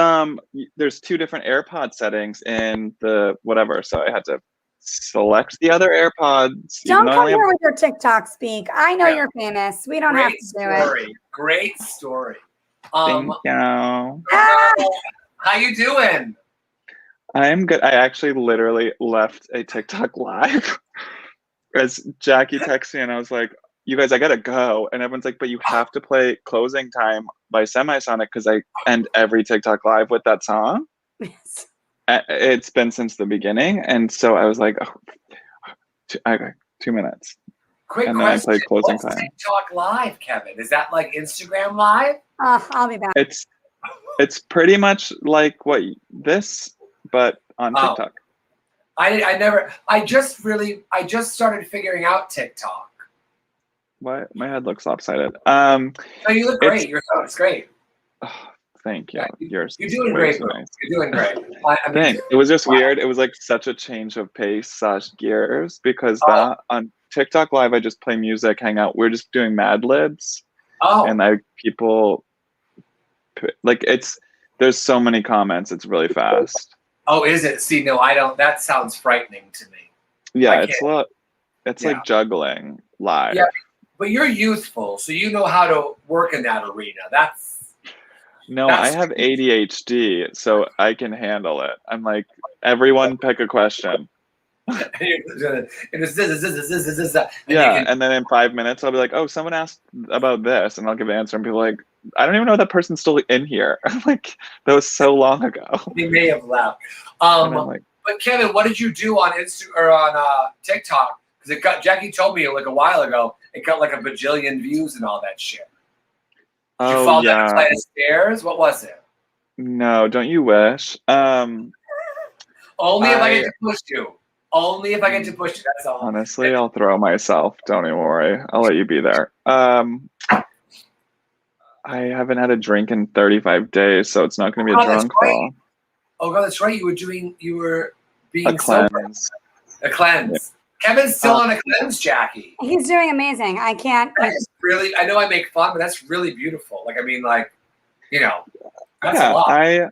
there's 2 different AirPod settings in the whatever, so I had to select the other AirPods. Don't come here with your TikTok speak. I know you're famous. We don't have to do it. Great story. Thank you. How you doing? I'm good. I actually literally left a TikTok live as Jackie texted me and I was like, you guys, I gotta go. And everyone's like, but you have to play Closing Time by Semisonic because I end every TikTok live with that song. Yes. It's been since the beginning. And so I was like, I got 2 minutes. Quick and then question. I played Closing What's Time. TikTok Live, Kevin? Is that like Instagram Live? I'll be back. It's pretty much like but on TikTok. I just started figuring out TikTok. What? My head looks lopsided. No, you look great. Your sound's great. Oh, thank you. You're doing great. Nice. You're doing great. Thanks. It was just weird. It was like such a change of pace / gears because on TikTok Live I just play music, hang out. We're just doing Mad Libs. And people like there's so many comments. It's really fast. Oh, is it? See, no, I don't. That sounds frightening to me. Yeah, it's like juggling live. Yeah, but you're youthful, so you know how to work in that arena. No, I have ADHD, so I can handle it. I'm like, everyone pick a question. And And then in 5 minutes, I'll be like, oh, someone asked about this, and I'll give an answer, and people are like, I don't even know that person's still in here. I'm like, that was so long ago. He may have left. But Kevin, what did you do on Instagram or on TikTok? Because it got Jackie told me like a while ago, it got like a bajillion views and all that shit. Did you fall down a flight of stairs? What was it? No, don't you wish? Only if I get to push you. Only if I get to push you. That's all. Honestly, I'll throw myself. Don't even worry. I'll let you be there. I haven't had a drink in 35 days, so it's not going to be a drunk call. Oh God, that's right. You were being a cleanse. Sober. A cleanse. Yeah. Kevin's still on a cleanse, Jackie. He's doing amazing. I can't. Really, I know I make fun, but that's really beautiful. Like, I mean, like, you know, that's a lot.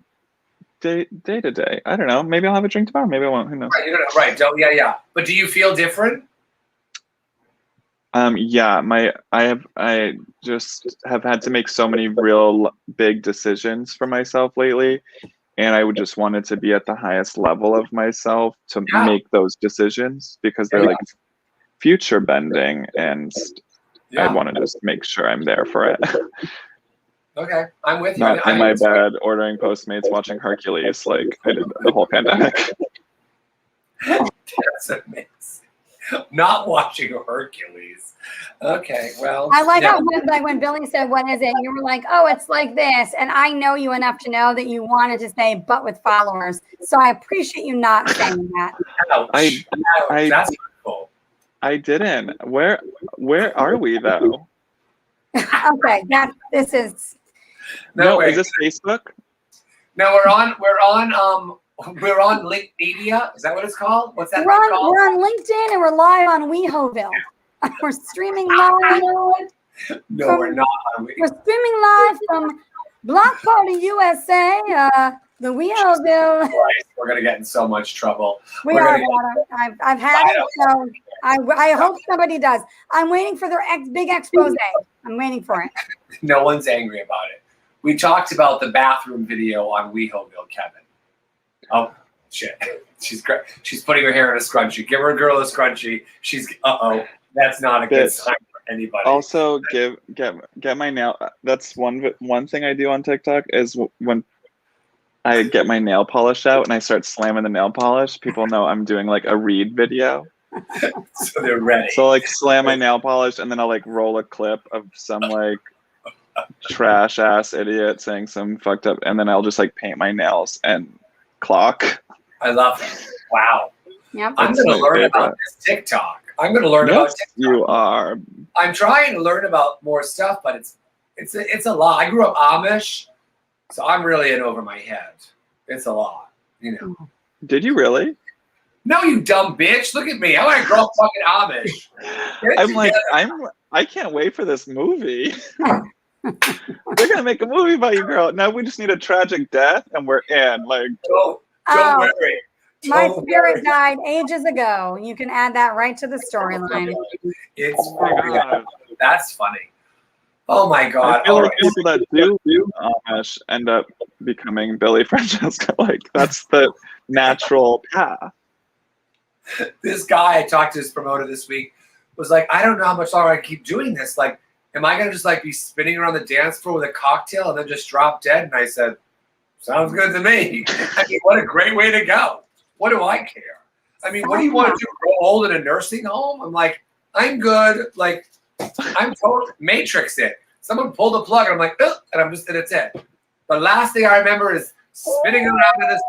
Day to day. I don't know. Maybe I'll have a drink tomorrow. Maybe I won't. Who knows? Right. Yeah. But do you feel different? Yeah. I just have had to make so many real big decisions for myself lately, and I would just wanted to be at the highest level of myself to make those decisions because they're like future bending, and I want to just make sure I'm there for it. Okay, I'm with you. Not in my bed ordering Postmates, watching Hercules like I did the whole pandemic. That's amazing. Not watching Hercules. Okay, well. I like how when Billy said, "What is it?" You were like, "Oh, it's like this," and I know you enough to know that you wanted to say "but with followers." So I appreciate you not saying that. Ouch. That's cool. I didn't. Where are we though? Okay, this is. No, is this Facebook? No, we're on Link Media. Is that what it's called? What's that called? We're on LinkedIn and we're live on WeHoville. We're streaming live. No, we're not. We're streaming live from Block Party USA, the WeHoville. We're gonna get in so much trouble. We are. I've had it, so I hope somebody does. I'm waiting for their big expose. I'm waiting for it. No one's angry about it. We talked about the bathroom video on WeHoville, Kevin. Oh shit, she's great. She's putting her hair in a scrunchie. Give her a girl a scrunchie. She's that's not a good sign for anybody. Also, get my nail. That's one thing I do on TikTok is when I get my nail polish out and I start slamming the nail polish. People know I'm doing like a read video. So they're ready. So like slam my nail polish and then I'll like roll a clip of some like trash ass idiot saying some fucked up, and then I'll just like paint my nails and clock. I love it. Wow. Yep. I'm going to learn about this TikTok. I'm going to learn about TikTok. You are. I'm trying to learn about more stuff, but it's a lot. I grew up Amish, so I'm really in over my head. It's a lot, you know. Did you really? No, you dumb bitch. Look at me. I want to grow up fucking Amish. I can't wait for this movie. They're gonna make a movie about you, girl. Now we just need a tragic death, and we're in. Like, don't worry. My spirit died ages ago. You can add that right to the storyline. That's funny. Oh my God! I feel like people that do Amish end up becoming Billy Francesca. Like that's the natural path. This guy I talked to, his promoter this week, was like, I don't know how much longer I keep doing this. Like, am I gonna just like be spinning around the dance floor with a cocktail and then just drop dead? And I said, sounds good to me. I mean, what a great way to go. What do I care? I mean, what do you want to do? Grow old in a nursing home? I'm like, I'm good. Like, I'm totally Matrix it. Someone pulled the plug and I'm like, ugh, and it's it. The last thing I remember is spinning around in this.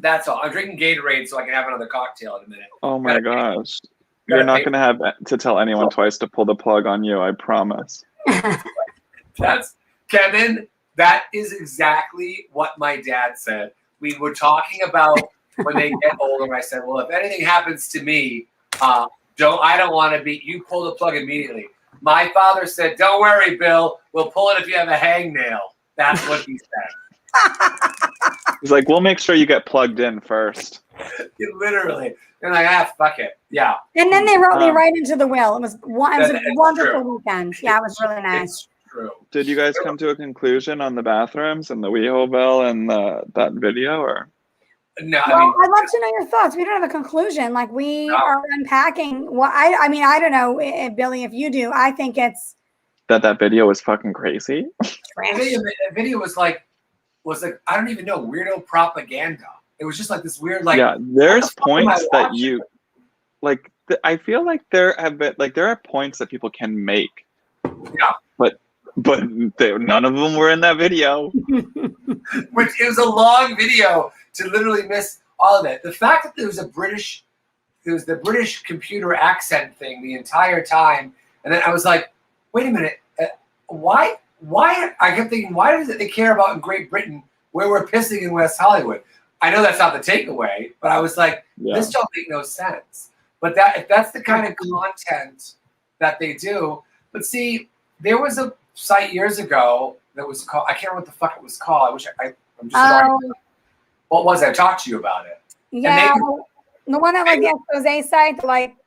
That's all. I'm drinking Gatorade so I can have another cocktail in a minute. Oh my gosh. You're not going to have to tell anyone twice to pull the plug on you, I promise. That's Kevin, that is exactly what my dad said. We were talking about when they get older. I said, well, if anything happens to me, I don't want to be, you pull the plug immediately. My father said, don't worry, Bill. We'll pull it if you have a hangnail. That's what he said. He's like, we'll make sure you get plugged in first. Literally. They're like, fuck it. Yeah. And then they wrote me right into the will. It was a wonderful weekend. Yeah, it was really nice. true. Did you guys come to a conclusion on the bathrooms and the WeHo and that video, or? No, well, I'd love to know your thoughts. We don't have a conclusion. Like we are unpacking. Well, I mean, I don't know, Billy, if you do. I think it's that video was fucking crazy. The video was like I don't even know, weirdo propaganda. It was just like this weird like. Yeah, there's points that you like. I feel like there are points that people can make. Yeah. But none of them were in that video. Which it was a long video to literally miss all of it. The fact that there was the British computer accent thing the entire time, and then I was like, wait a minute, why? I kept thinking, why does they care about in Great Britain where we're pissing in West Hollywood? I know that's not the takeaway, but I was like, this don't make no sense. But if that's the kind of content that they do, but see, there was a site years ago that was called, I can't remember what the fuck it was called. I wish I'm just starting. What was it? I talked to you about it. Yeah, the one that like the expose site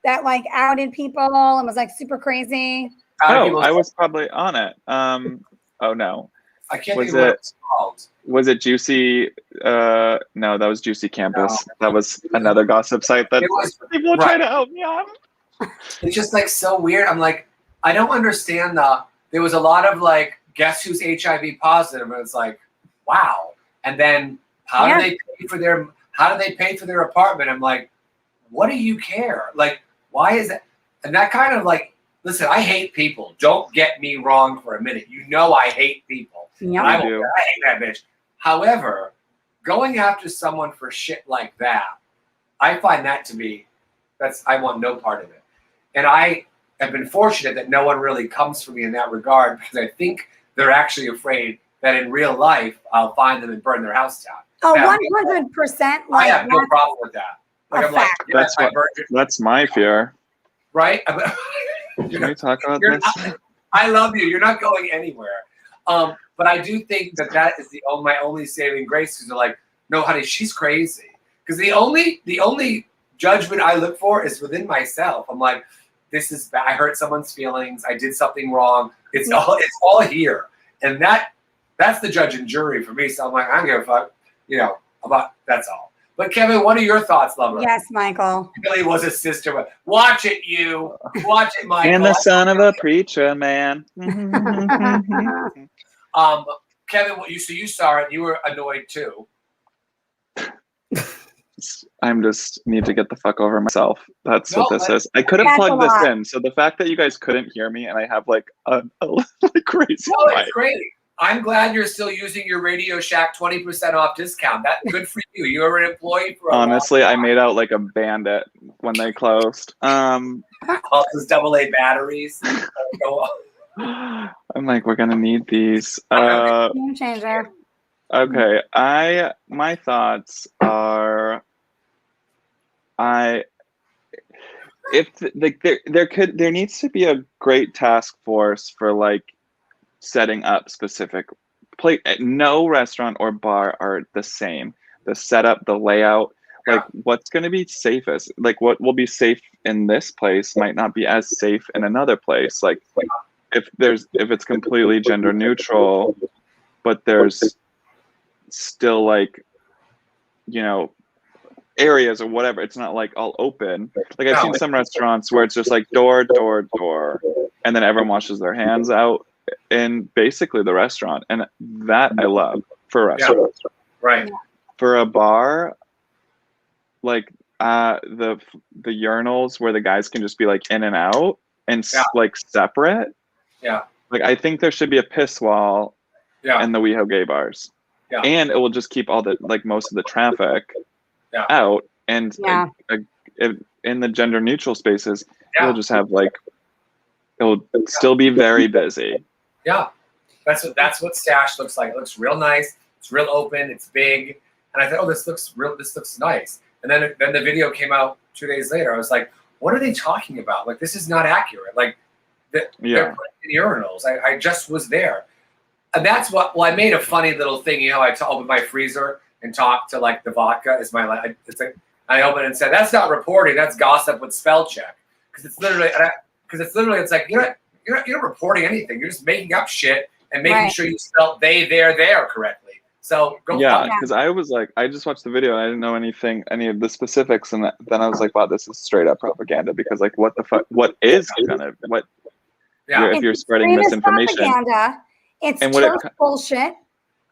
that outed people and was like super crazy. Oh, I was probably on it. Oh no. I can't think of what it's called. Was it Juicy? No, that was Juicy Campus. No. That was another gossip site that people try to help me on. It's just like so weird. I'm like, I don't understand there was a lot of like, guess who's HIV positive? And it's like, wow. And then how do they pay for their apartment? I'm like, what do you care? Like, why is that? And that kind of like, listen, I hate people. Don't get me wrong for a minute. You know I hate people. Yeah, I hate that bitch. However, going after someone for shit like that, I find that to be, I want no part of it. And I have been fortunate that no one really comes for me in that regard, because I think they're actually afraid that in real life, I'll find them and burn their house down. Oh, 100%. I have no problem with that. Like, I'm like, that's my fear. Right? Can we talk about this? I love you. You're not going anywhere. But I do think that is my only saving grace, because they're like, no, honey, she's crazy. Because the only judgment I look for is within myself. I'm like, this is bad. I hurt someone's feelings. I did something wrong. It's all here. And that's the judge and jury for me. So I'm like, I don't give a fuck, about that's all. But Kevin, what are your thoughts, lover? Yes, Michael. Billy was a sister. Watch it, you. Watch it, Michael. And the son of a preacher man. Kevin, you saw it. You were annoyed too. I'm just need to get the fuck over myself. That's what this is. I couldn't plug this in, so the fact that you guys couldn't hear me and I have like a crazy. Oh, it's great. I'm glad you're still using your Radio Shack 20% off discount. That's good for you. You were an employee for honestly, I made out like a bandit when they closed. All those AA batteries. I'm like, we're gonna need these. Game changer. Okay, my thoughts are, there needs to be a great task force for like setting up specific no restaurant or bar are the same. The setup, the layout, like what's going to be safest, like what will be safe in this place might not be as safe in another place. Like if it's completely gender neutral, but there's still like, areas or whatever, it's not like all open. Like I've seen some restaurants where it's just like door, and then everyone washes their hands out in basically the restaurant, and that I love for a restaurant. Right. For a bar, like the urinals where the guys can just be like in and out and like separate. Yeah. Like I think there should be a piss wall in the WeHo gay bars. Yeah. And it will just keep all the most of the traffic out, and in the gender neutral spaces, you'll just have it'll still be very busy. Yeah, that's what Stash looks like. It looks real nice. It's real open. It's big, and I thought, this looks nice. And then the video came out 2 days later. I was like, what are they talking about? Like, this is not accurate. Like, they're putting in urinals. I just was there. And that's I made a funny little thing. I opened my freezer and talked to like the vodka is my life. It's like, I opened it and said, that's not reporting. That's gossip with spell check. Because it's literally, it's like, you're not reporting anything. You're just making up shit and making sure you spell they, there correctly. So go. Yeah, because I was like, I just watched the video and I didn't know any of the specifics, and then I was like, wow, this is straight up propaganda. Because like, what the fuck? What is gonna what? Yeah, if you're spreading misinformation, propaganda, it's total bullshit,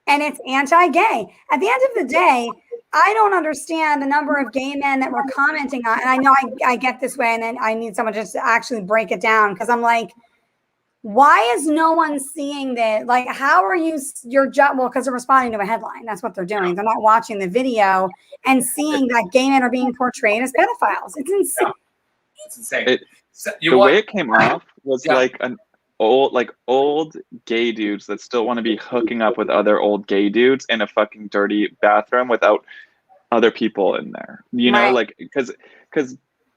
and it's anti-gay. At the end of the day, I don't understand the number of gay men that were commenting on, and I know I get this way, and then I need someone just to actually break it down, because I'm like, why is no one seeing that? Like, how are your job? Well, because they're responding to a headline. That's what they're doing. They're not watching the video and seeing that gay men are being portrayed as pedophiles. It's insane. Yeah. It's insane. The way it came off was like an old gay dudes that still want to be hooking up with other old gay dudes in a fucking dirty bathroom without other people in there. You know, like because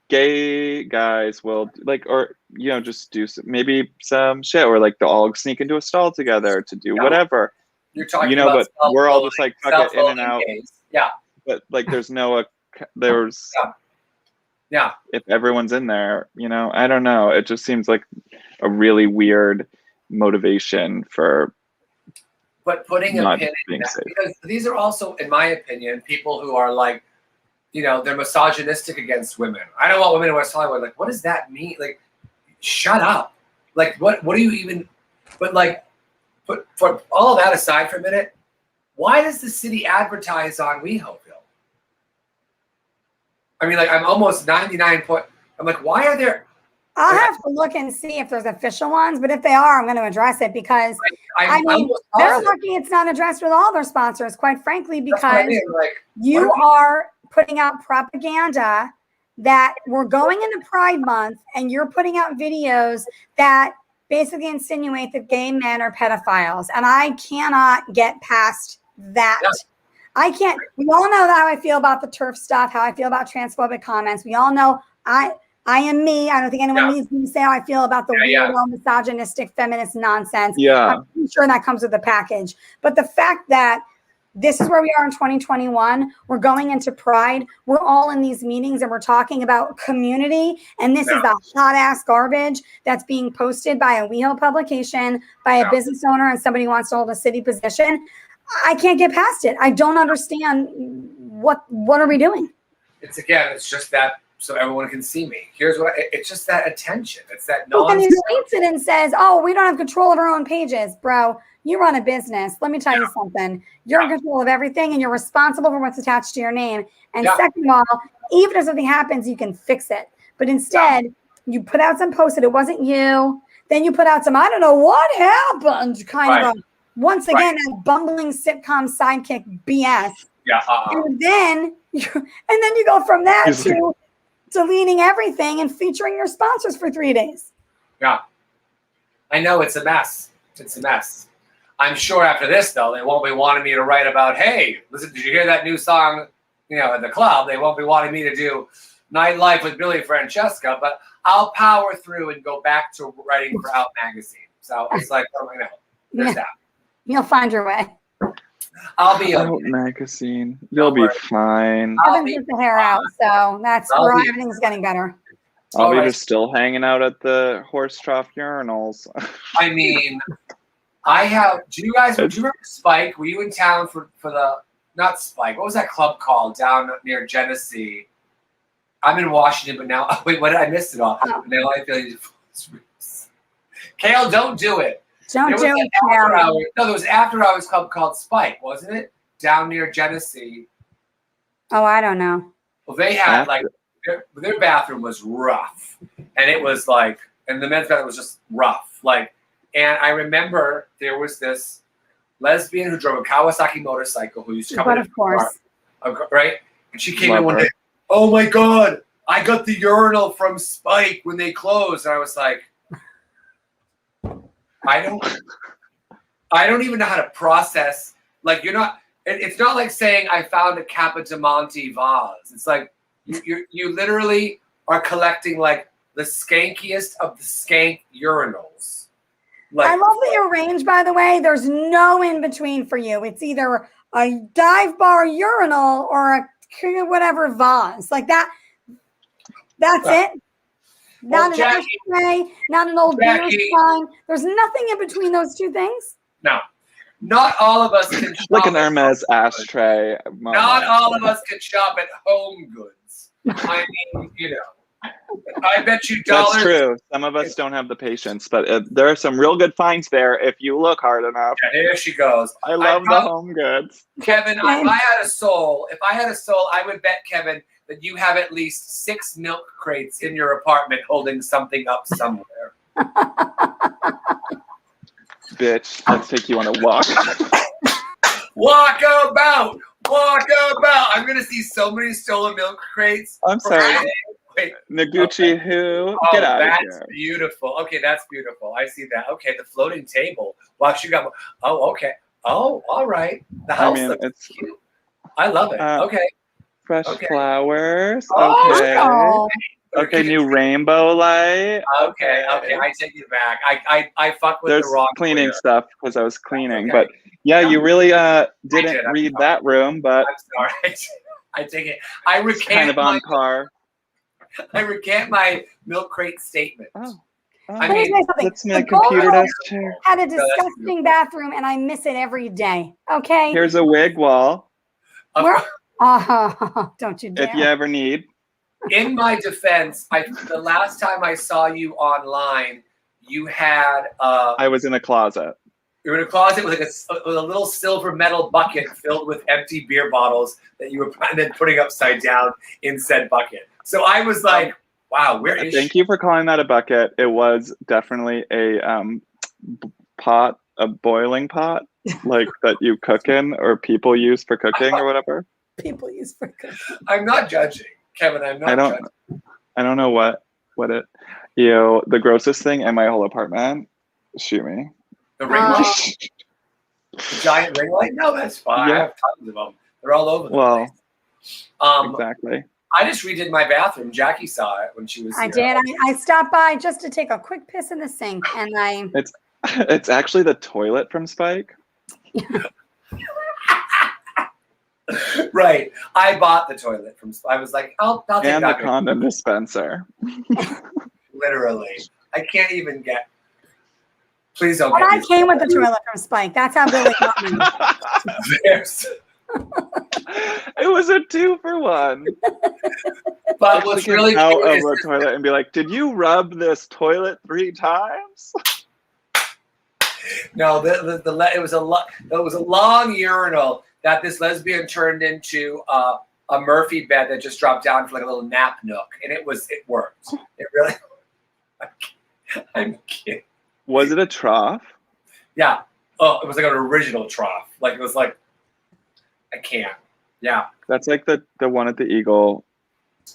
gay guys will like, or just do maybe some shit, or like they'll all sneak into a stall together to do whatever. You're talking about, but we're all just like fuck it, in and out. Yeah. But like, there's if everyone's in there, I don't know. It just seems like a really weird motivation for. But putting a pin in that, because these are also, in my opinion, people who are like, they're misogynistic against women. I don't want women in West Hollywood. Like, what does that mean? Like, shut up. Like, what do you even? But like, put all of that aside for a minute. Why does the city advertise on WeHoville? I mean, like, I'm almost 99 point. I'm like, why are there? I'll have to look and see if there's official ones, but if they are, I'm going to address it, because I mean, they're lucky it's not addressed with all their sponsors, quite frankly, because you are putting out propaganda that we're going into Pride Month, and you're putting out videos that basically insinuate that gay men are pedophiles. And I cannot get past that. Yeah. I can't. We all know how I feel about the TERF stuff, how I feel about transphobic comments. We all know I am me. I don't think anyone needs me to say how I feel about the weirdo, misogynistic, feminist nonsense. Yeah. I'm pretty sure that comes with the package. But the fact that this is where we are in 2021, we're going into Pride, we're all in these meetings and we're talking about community, and this is the hot ass garbage that's being posted by a WeHo publication, by a business owner, and somebody who wants to hold a city position. I can't get past it. I don't understand what are we doing? It's just that so everyone can see me. It's just that attention. It's that nonsense. But then he tweets it and says, "Oh, we don't have control of our own pages, bro. You run a business. Let me tell you something. You're in control of everything, and you're responsible for what's attached to your name. And second of all, even if something happens, you can fix it. But instead, you put out some post that it wasn't you. Then you put out some, I don't know what happened, kind of a, once again, a bumbling sitcom sidekick BS. Yeah. And then you go from that to deleting everything and featuring your sponsors for 3 days. Yeah. I know, it's a mess. It's a mess. I'm sure after this, though, they won't be wanting me to write about, hey, listen, did you hear that new song, at the club? They won't be wanting me to do Nightlife with Billy Francesca, but I'll power through and go back to writing for Out Magazine. So it's like, there's that. You'll find your way. I'll be Out Magazine. You'll be fine. I'll get the hair out, so that's where everything's getting better. I'll be just still hanging out at the horse trough urinals. I mean, do you remember Spike? Were you in town for the, not Spike, what was that club called down near Genesee? I'm in Washington, but now, wait, what did I miss it all? Now I feel you. Kale, don't do it. Don't do it, Kale. No, there was an after hours club called Spike, wasn't it? Down near Genesee. Oh, I don't know. Well, they had their bathroom was rough, and it was like, and the men's bathroom was just rough. And I remember there was this lesbian who drove a Kawasaki motorcycle who used to come in. Of course. Right? And she came in one day, oh my God, I got the urinal from Spike when they closed. And I was like, I don't even know how to process. Like, it's not like saying I found a Kappa Diamante vase. It's like you literally are collecting like the skankiest of the skank urinals. I love the arrange, by the way. There's no in between for you. It's either a dive bar urinal or a whatever vase. Like that. That's it. not an ashtray, not an old beer sign. There's nothing in between those two things. No. Not all of us can shop like an Hermes ashtray. Not all of us can shop at Home Goods. I mean, you know, I bet you dollars. That's true. Some of us don't have the patience, but there are some real good finds there if you look hard enough. Yeah, there she goes. I love the Home Goods. Kevin, if I had a soul, I would bet, Kevin, that you have at least 6 milk crates in your apartment holding something up somewhere. Bitch, let's take you on a walk. Walk about. I'm gonna see so many stolen milk crates. I'm sorry. Wait. Noguchi, who? Get out of here. That's beautiful. Okay, that's beautiful. I see that. Okay, the floating table. Wow, she got. Oh, okay. Oh, all right. The house looks cute. I love it. Okay. Fresh flowers. Oh, okay, new rainbow light. Okay, I take it back. I fuck with There's the wrong cleaning stuff because I was cleaning, but yeah, you really didn't read that room, but I'm sorry. I take it. I recant kind of on par. I recant my milk crate statement. I mean, that's my computer desk chair. Had a disgusting bathroom, and I miss it every day. Okay. Here's a wig wall. Don't you dare. If you ever need. In my defense, the last time I saw you online, you had. I was in a closet. You were in a closet with a little silver metal bucket filled with empty beer bottles that you were then putting upside down in said bucket. So I was like, "Wow, where is?" Thank you for calling that a bucket. It was definitely a pot, a boiling pot, like that you cook in or people use for cooking or whatever. People use for cooking. I'm not judging, Kevin. I'm not judging. I don't know what it. The grossest thing in my whole apartment. Shoot me. The ring light? The giant ring light? No, that's fine. Yeah. I have tons of them. They're all over the place. Exactly. I just redid my bathroom. Jackie saw it when she was here. I did. I stopped by just to take a quick piss in the sink, and It's actually the toilet from Spike. Right. I bought the toilet from Spike. I was like, I'll take that. And the condom dispenser. Literally. I can't even get. Please don't. But I came with the toilet from Spike. That's how Billy got me. It was a 2-for-1. But what's really out of the toilet and be like, "Did you rub this toilet 3 times?" No, it was a long urinal that this lesbian turned into a Murphy bed that just dropped down for like a little nap nook, and it worked. It really. I'm kidding. Was it a trough? Yeah. Oh, it was like an original trough. Like it was like, I can't. Yeah. That's like the one at the Eagle.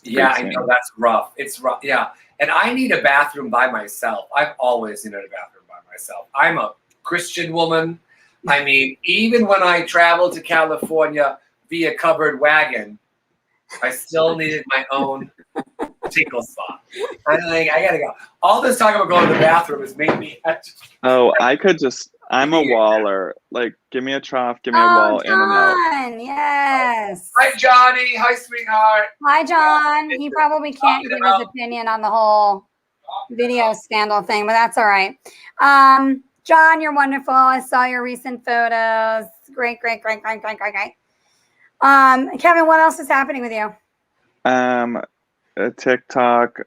Yeah, I know that's rough. It's rough. Yeah. And I need a bathroom by myself. I've always needed a bathroom by myself. I'm a Christian woman. I mean, even when I traveled to California via covered wagon, I still needed my own tinkle spot. I'm like, I gotta go. All this talk about going to the bathroom has made me. I'm a waller. Like, give me a trough, give me a wall, in and out. Yes. Hi, Johnny. Hi, sweetheart. Hi, John. He probably can't give his opinion on the whole video scandal thing, but that's all right. John, you're wonderful. I saw your recent photos. Great. Kevin, what else is happening with you? TikTok.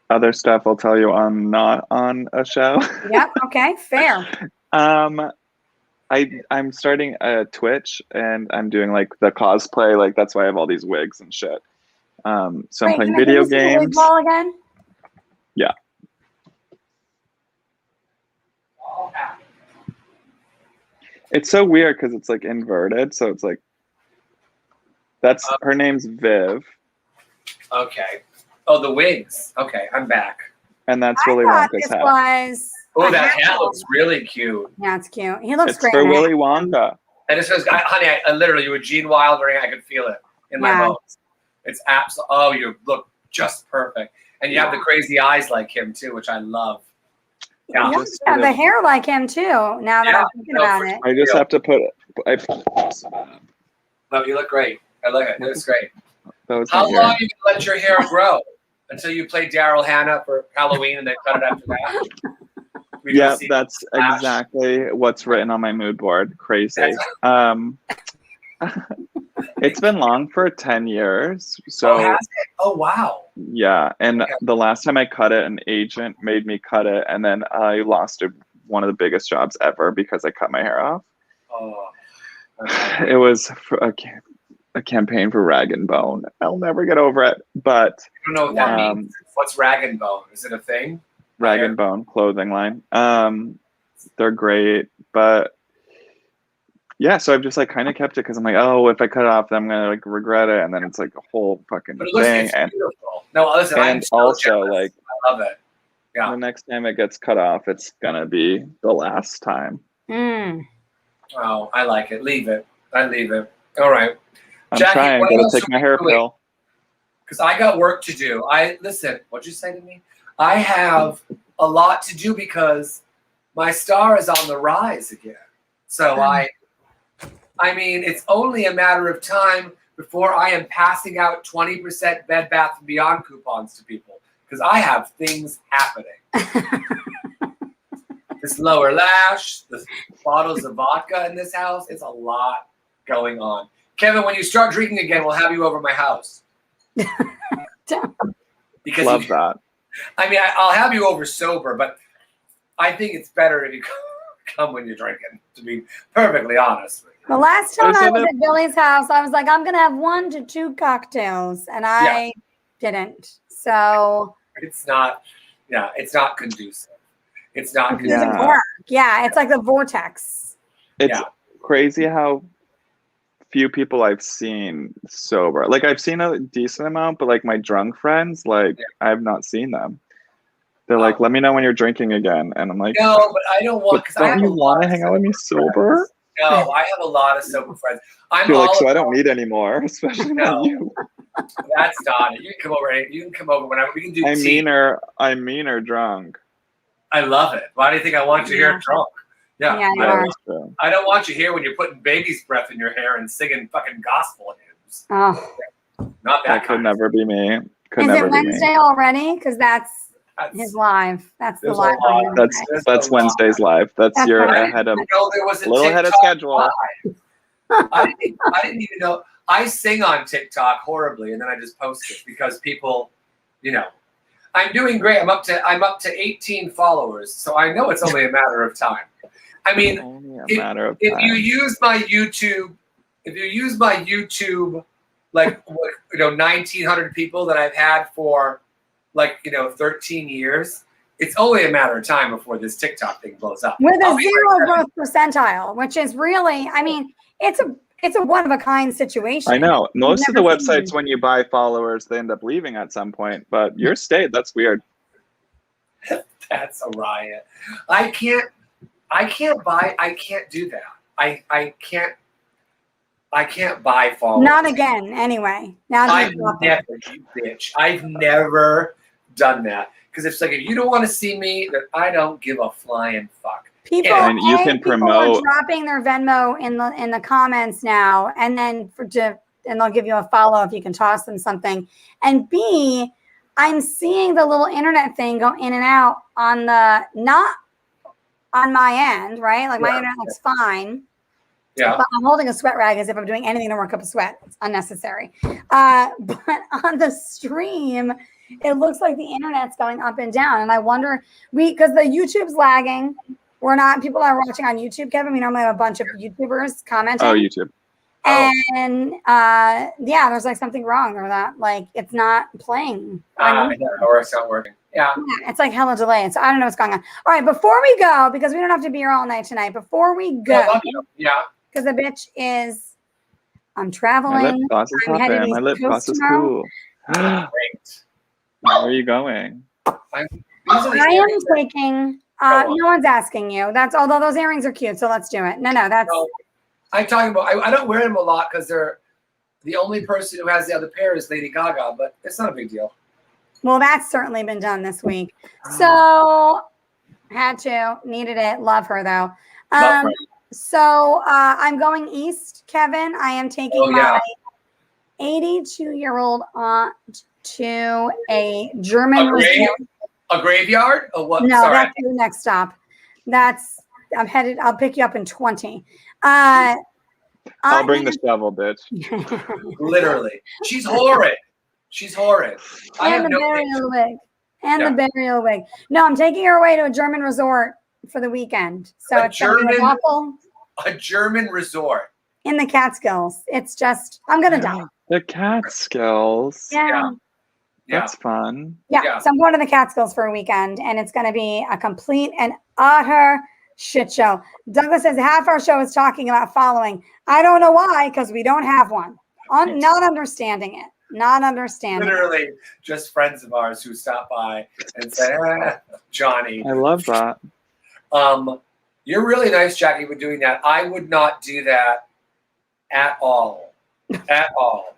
Other stuff I'll tell you not on a show. Yep. Okay. Fair. I'm starting a Twitch and I'm doing like the cosplay. Like that's why I have all these wigs and shit. So I'm playing video games. Ball again? Yeah. It's so weird because it's like inverted. So it's like her name's Viv. Okay. Oh, the wigs. Okay, I'm back. And that's Willy Wonka's hat. Oh, that hat looks really cute. Yeah, it's cute. He looks great. It's for Willy Wonka. And it says, honey, I literally, you were Gene Wilder, I could feel it in my bones. It's absolutely, oh, you look just perfect. And you have the crazy eyes like him, too, which I love. Yeah, you have the hair like him, too, now that I'm thinking about it. I just have to put it. No, you look great. I like it. It looks great. How long are you going to let your hair grow? until you play Daryl Hannah for Halloween and then cut it after that. Yeah, that's exactly what's written on my mood board. Crazy. It's been long for 10 years. So has it? Oh, wow. Yeah. And the last time I cut it, an agent made me cut it. And then I lost one of the biggest jobs ever because I cut my hair off. Oh. It was a campaign for Rag and Bone. I'll never get over it. But I don't know what that means. What's Rag and Bone? Is it a thing? Rag and Bone clothing line. They're great, but yeah, so I've just like kind of kept it because I'm like, oh, if I cut it off, then I'm gonna like regret it, and then it's like a whole fucking thing. And beautiful. No, listen, I'm so also jealous. like, I love it. Yeah. The next time it gets cut off, it's gonna be the last time. Oh, I like it. Leave it. I leave it. All right. I'm Jackie, trying. Gotta take my hair pill. Because I got work to do. Listen. What'd you say to me? I have a lot to do because my star is on the rise again. So I mean, it's only a matter of time before I am passing out 20% Bed Bath & Beyond coupons to people because I have things happening. This lower lash, the bottles of vodka in this house, it's a lot going on. Kevin, when you start drinking again, we'll have you over my house. Because Love that. I mean, I'll have you over sober, but I think it's better if you come when you're drinking, to be perfectly honest with you. The last time I was at Billy's house, I was like, I'm going to have 1 to 2 cocktails, and I didn't. So it's not conducive. It's not conducive. Yeah, it's like the vortex. It's crazy how few people I've seen sober. Like I've seen a decent amount, but like my drunk friends, like I've not seen them. They're like, let me know when you're drinking again. And I'm like, no, but I don't want, because don't you want to hang out with me sober? No, I have a lot of sober friends. You're like, so I don't need any more, especially not you. That's not it. You can come over. You can come over whenever. We can do tea. I'm meaner drunk. I love it. Why do you think I want you here drunk? Yeah. I don't want you here when you're putting baby's breath in your hair and singing fucking gospel hymns. Oh. Not that could never be me. Is it Wednesday already? Because that's his live. That's the live. That's Wednesday's live. That's your ahead of a little ahead of schedule. I didn't even know. I sing on TikTok horribly, and then I just post it because people, I'm doing great. I'm up to 18 followers, so I know it's only a matter of time. I mean, if you use my YouTube, like 1,900 people that I've had for 13 years, it's only a matter of time before this TikTok thing blows up. With a 0 growth percentile, which is really, I mean, it's a one of a kind situation. I know. Most of the websites, when you buy followers, they end up leaving at some point. But your state, that's weird. That's a riot. I can't do that. I can't buy followers. Not again, anyway. I've never done that. Because it's like, if you don't want to see me, then I don't give a flying fuck. People are dropping their Venmo in the comments now, and then and they'll give you a follow if you can toss them something. And B, I'm seeing the little internet thing go in and out on not on my end, right? Like my internet looks fine. Yeah. But I'm holding a sweat rag as if I'm doing anything to work up a sweat. It's unnecessary. But on the stream, it looks like the internet's going up and down. And I wonder, because the YouTube's lagging. People are watching on YouTube, Kevin. We normally have a bunch of YouTubers commenting. Oh, YouTube. And there's like something wrong or that. Like it's not playing. Or it's not working. Yeah. It's like hella delayed. So I don't know what's going on. All right, before we go, because we don't have to be here all night tonight. Before we go, because the bitch is, I'm traveling. My lip gloss is popping. My lip gloss is cool. Great. Where are you going? I am taking. No one's asking you. Although those earrings are cute, so let's do it. No, that's. No, I'm talking about. I don't wear them a lot because they're the only person who has the other pair is Lady Gaga, but it's not a big deal. Well, that's certainly been done this week. So needed it. Love her though. So I'm going east, Kevin. I am taking my 82-year-old aunt to a German resort. A graveyard? Or what? No, Sorry. that's the next stop. I'm headed. I'll pick you up in 20. I'll bring the shovel, bitch. Literally. She's horrid. She's horrid. And the burial wig. And the burial wig. No, I'm taking her away to a German resort for the weekend. So it's a German resort. In the Catskills. It's just, I'm going to die. The Catskills. Yeah. That's fun. Yeah. So I'm going to the Catskills for a weekend, and it's going to be a complete and utter shit show. Douglas says half our show is talking about following. I don't know why, because we don't have one. Not understanding it. Not understanding. Literally, just friends of ours who stop by and say, Johnny. I love that. You're really nice, Jackie, with doing that. I would not do that at all. At all.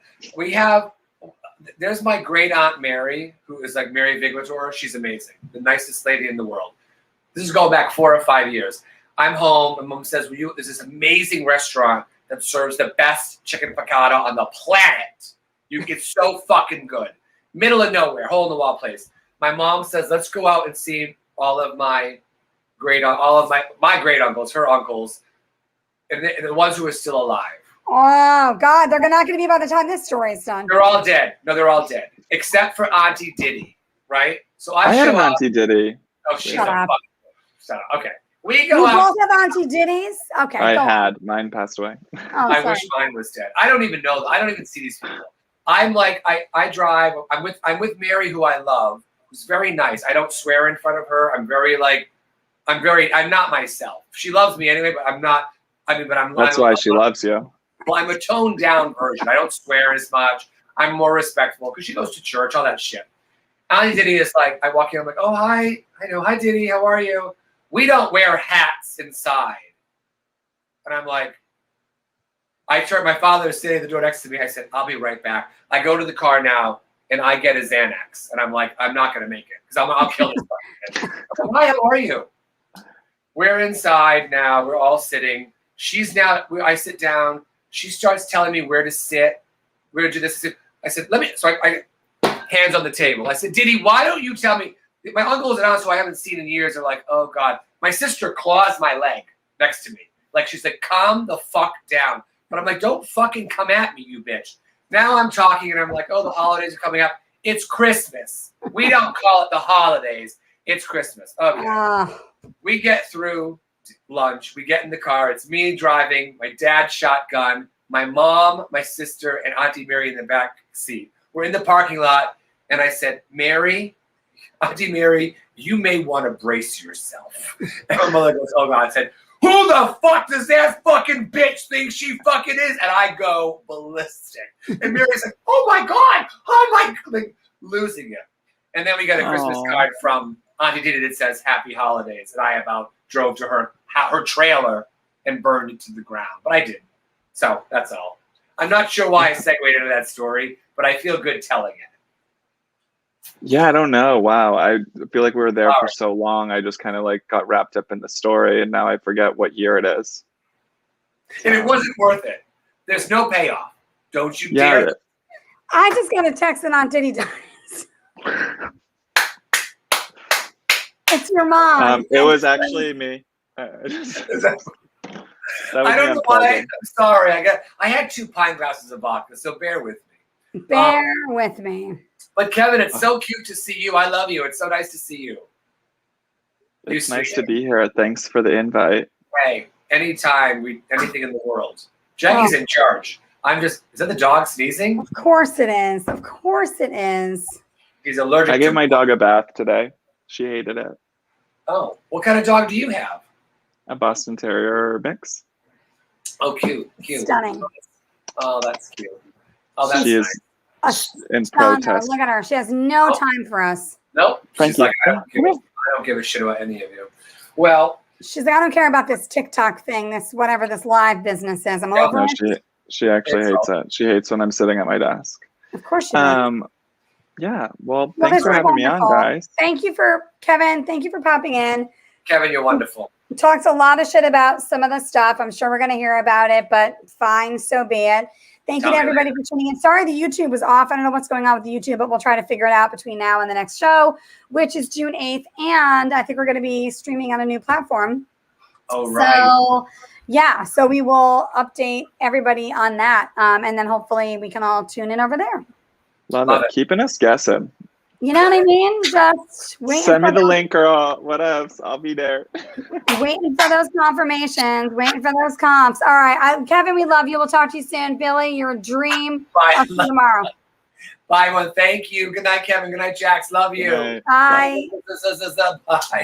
There's my great aunt Mary, who is like Mary Viglator. She's amazing. The nicest lady in the world. This is going back 4 or 5 years. I'm home, and Mom says, there's this amazing restaurant that serves the best chicken piccata on the planet. It's so fucking good. Middle of nowhere, hole in the wall place. My mom says, let's go out and see all of my great uncles, her uncles, and the ones who are still alive. Oh God, they're not going to be by the time this story is done. They're all dead. No, they're all dead, except for Auntie Diddy, right? So I had an Auntie Diddy. Oh, she's a fucking. Shut up. Okay, we go out. You both have Auntie Diddies? Okay. I had. Mine passed away. I wish mine was dead. I don't even know. I don't even see these people. I'm like, I drive. I'm with Mary, who I love, who's very nice. I don't swear in front of her. I'm not myself. She loves me anyway, but I'm not. That's why she loves you. Well, I'm a toned down version. I don't swear as much. I'm more respectful because she goes to church, all that shit. Auntie Diddy is like, I walk in, I'm like, oh, hi. I know. Hi, Diddy. How are you? We don't wear hats inside. And I'm like, my father is sitting at the door next to me. I said, I'll be right back. I go to the car now and I get a Xanax. And I'm like, I'm not going to make it because I'll kill this fucking kid. I'm like, hi, how are you? We're inside now. We're all sitting. I sit down. She starts telling me where to sit, where to do this. I said, so I hands on the table. I said, Diddy, why don't you tell me? My uncles and aunts who I haven't seen in years are like, oh God. My sister claws my leg next to me. Like she's like, calm the fuck down. But I'm like, don't fucking come at me, you bitch. Now I'm talking and I'm like, oh, the holidays are coming up. It's Christmas. We don't call it the holidays. It's Christmas. Okay. We get through lunch. We get in the car. It's me driving, my dad shotgun, my mom, my sister, and Auntie Mary in the back seat. We're in the parking lot, and I said, Auntie Mary, you may want to brace yourself. And my mother goes, oh God. I said, who the fuck does that fucking bitch think she fucking is? And I go ballistic. And Mary's like, oh my God, like losing it. And then we got a Christmas card from Auntie Diddy that says Happy Holidays. And I about drove to her trailer and burned it to the ground. But I didn't. So that's all. I'm not sure why I segued into that story, but I feel good telling it. Yeah, I don't know. Wow. I feel like we were there for so long. I just kind of like got wrapped up in the story and now I forget what year it is. And it wasn't worth it. There's no payoff. Don't you dare. I just got a text that Aunt Diddy dies. It's your mom. It was actually me. I don't know why. I'm sorry. I had 2 pint glasses of vodka, so bear with me. Bear with me. But Kevin, it's so cute to see you. I love you. It's so nice to see you. It's nice to be here. Thanks for the invite. Hey, anytime, anything in the world. Jackie's in charge. Is that the dog sneezing? Of course it is. Of course it is. He's allergic. I gave my dog a bath today. She hated it. Oh, what kind of dog do you have? A Boston Terrier mix. Oh, cute. Stunning. Oh, that's cute. Oh, that's nice. In protest. Look at her. She has no time for us. Nope. She's like, I don't give a shit about any of you. Well, she's like, I don't care about this TikTok thing, this whatever this live business is. I'm over it. She actually hates it. She hates when I'm sitting at my desk. Of course she does. Yeah. Well, thanks for having me on, guys. Thank you Kevin. Thank you for popping in. Kevin, you're wonderful. We talked a lot of shit about some of the stuff. I'm sure we're going to hear about it, but fine, so be it. Thank you to everybody for tuning in. Sorry, the YouTube was off. I don't know what's going on with the YouTube, but we'll try to figure it out between now and the next show, which is June 8th. And I think we're going to be streaming on a new platform. Oh, right. So, yeah. So we will update everybody on that. And then hopefully we can all tune in over there. Love it. Keeping us guessing. You know what I mean? Just waiting. Send me the link, girl. What else? I'll be there. Waiting for those confirmations. Waiting for those comps. All right, Kevin, we love you. We'll talk to you soon. Billy, you're a dream. Bye. I'll see you tomorrow. Bye, everyone. Thank you. Good night, Kevin. Good night, Jax. Love you. Good night. Bye. Bye.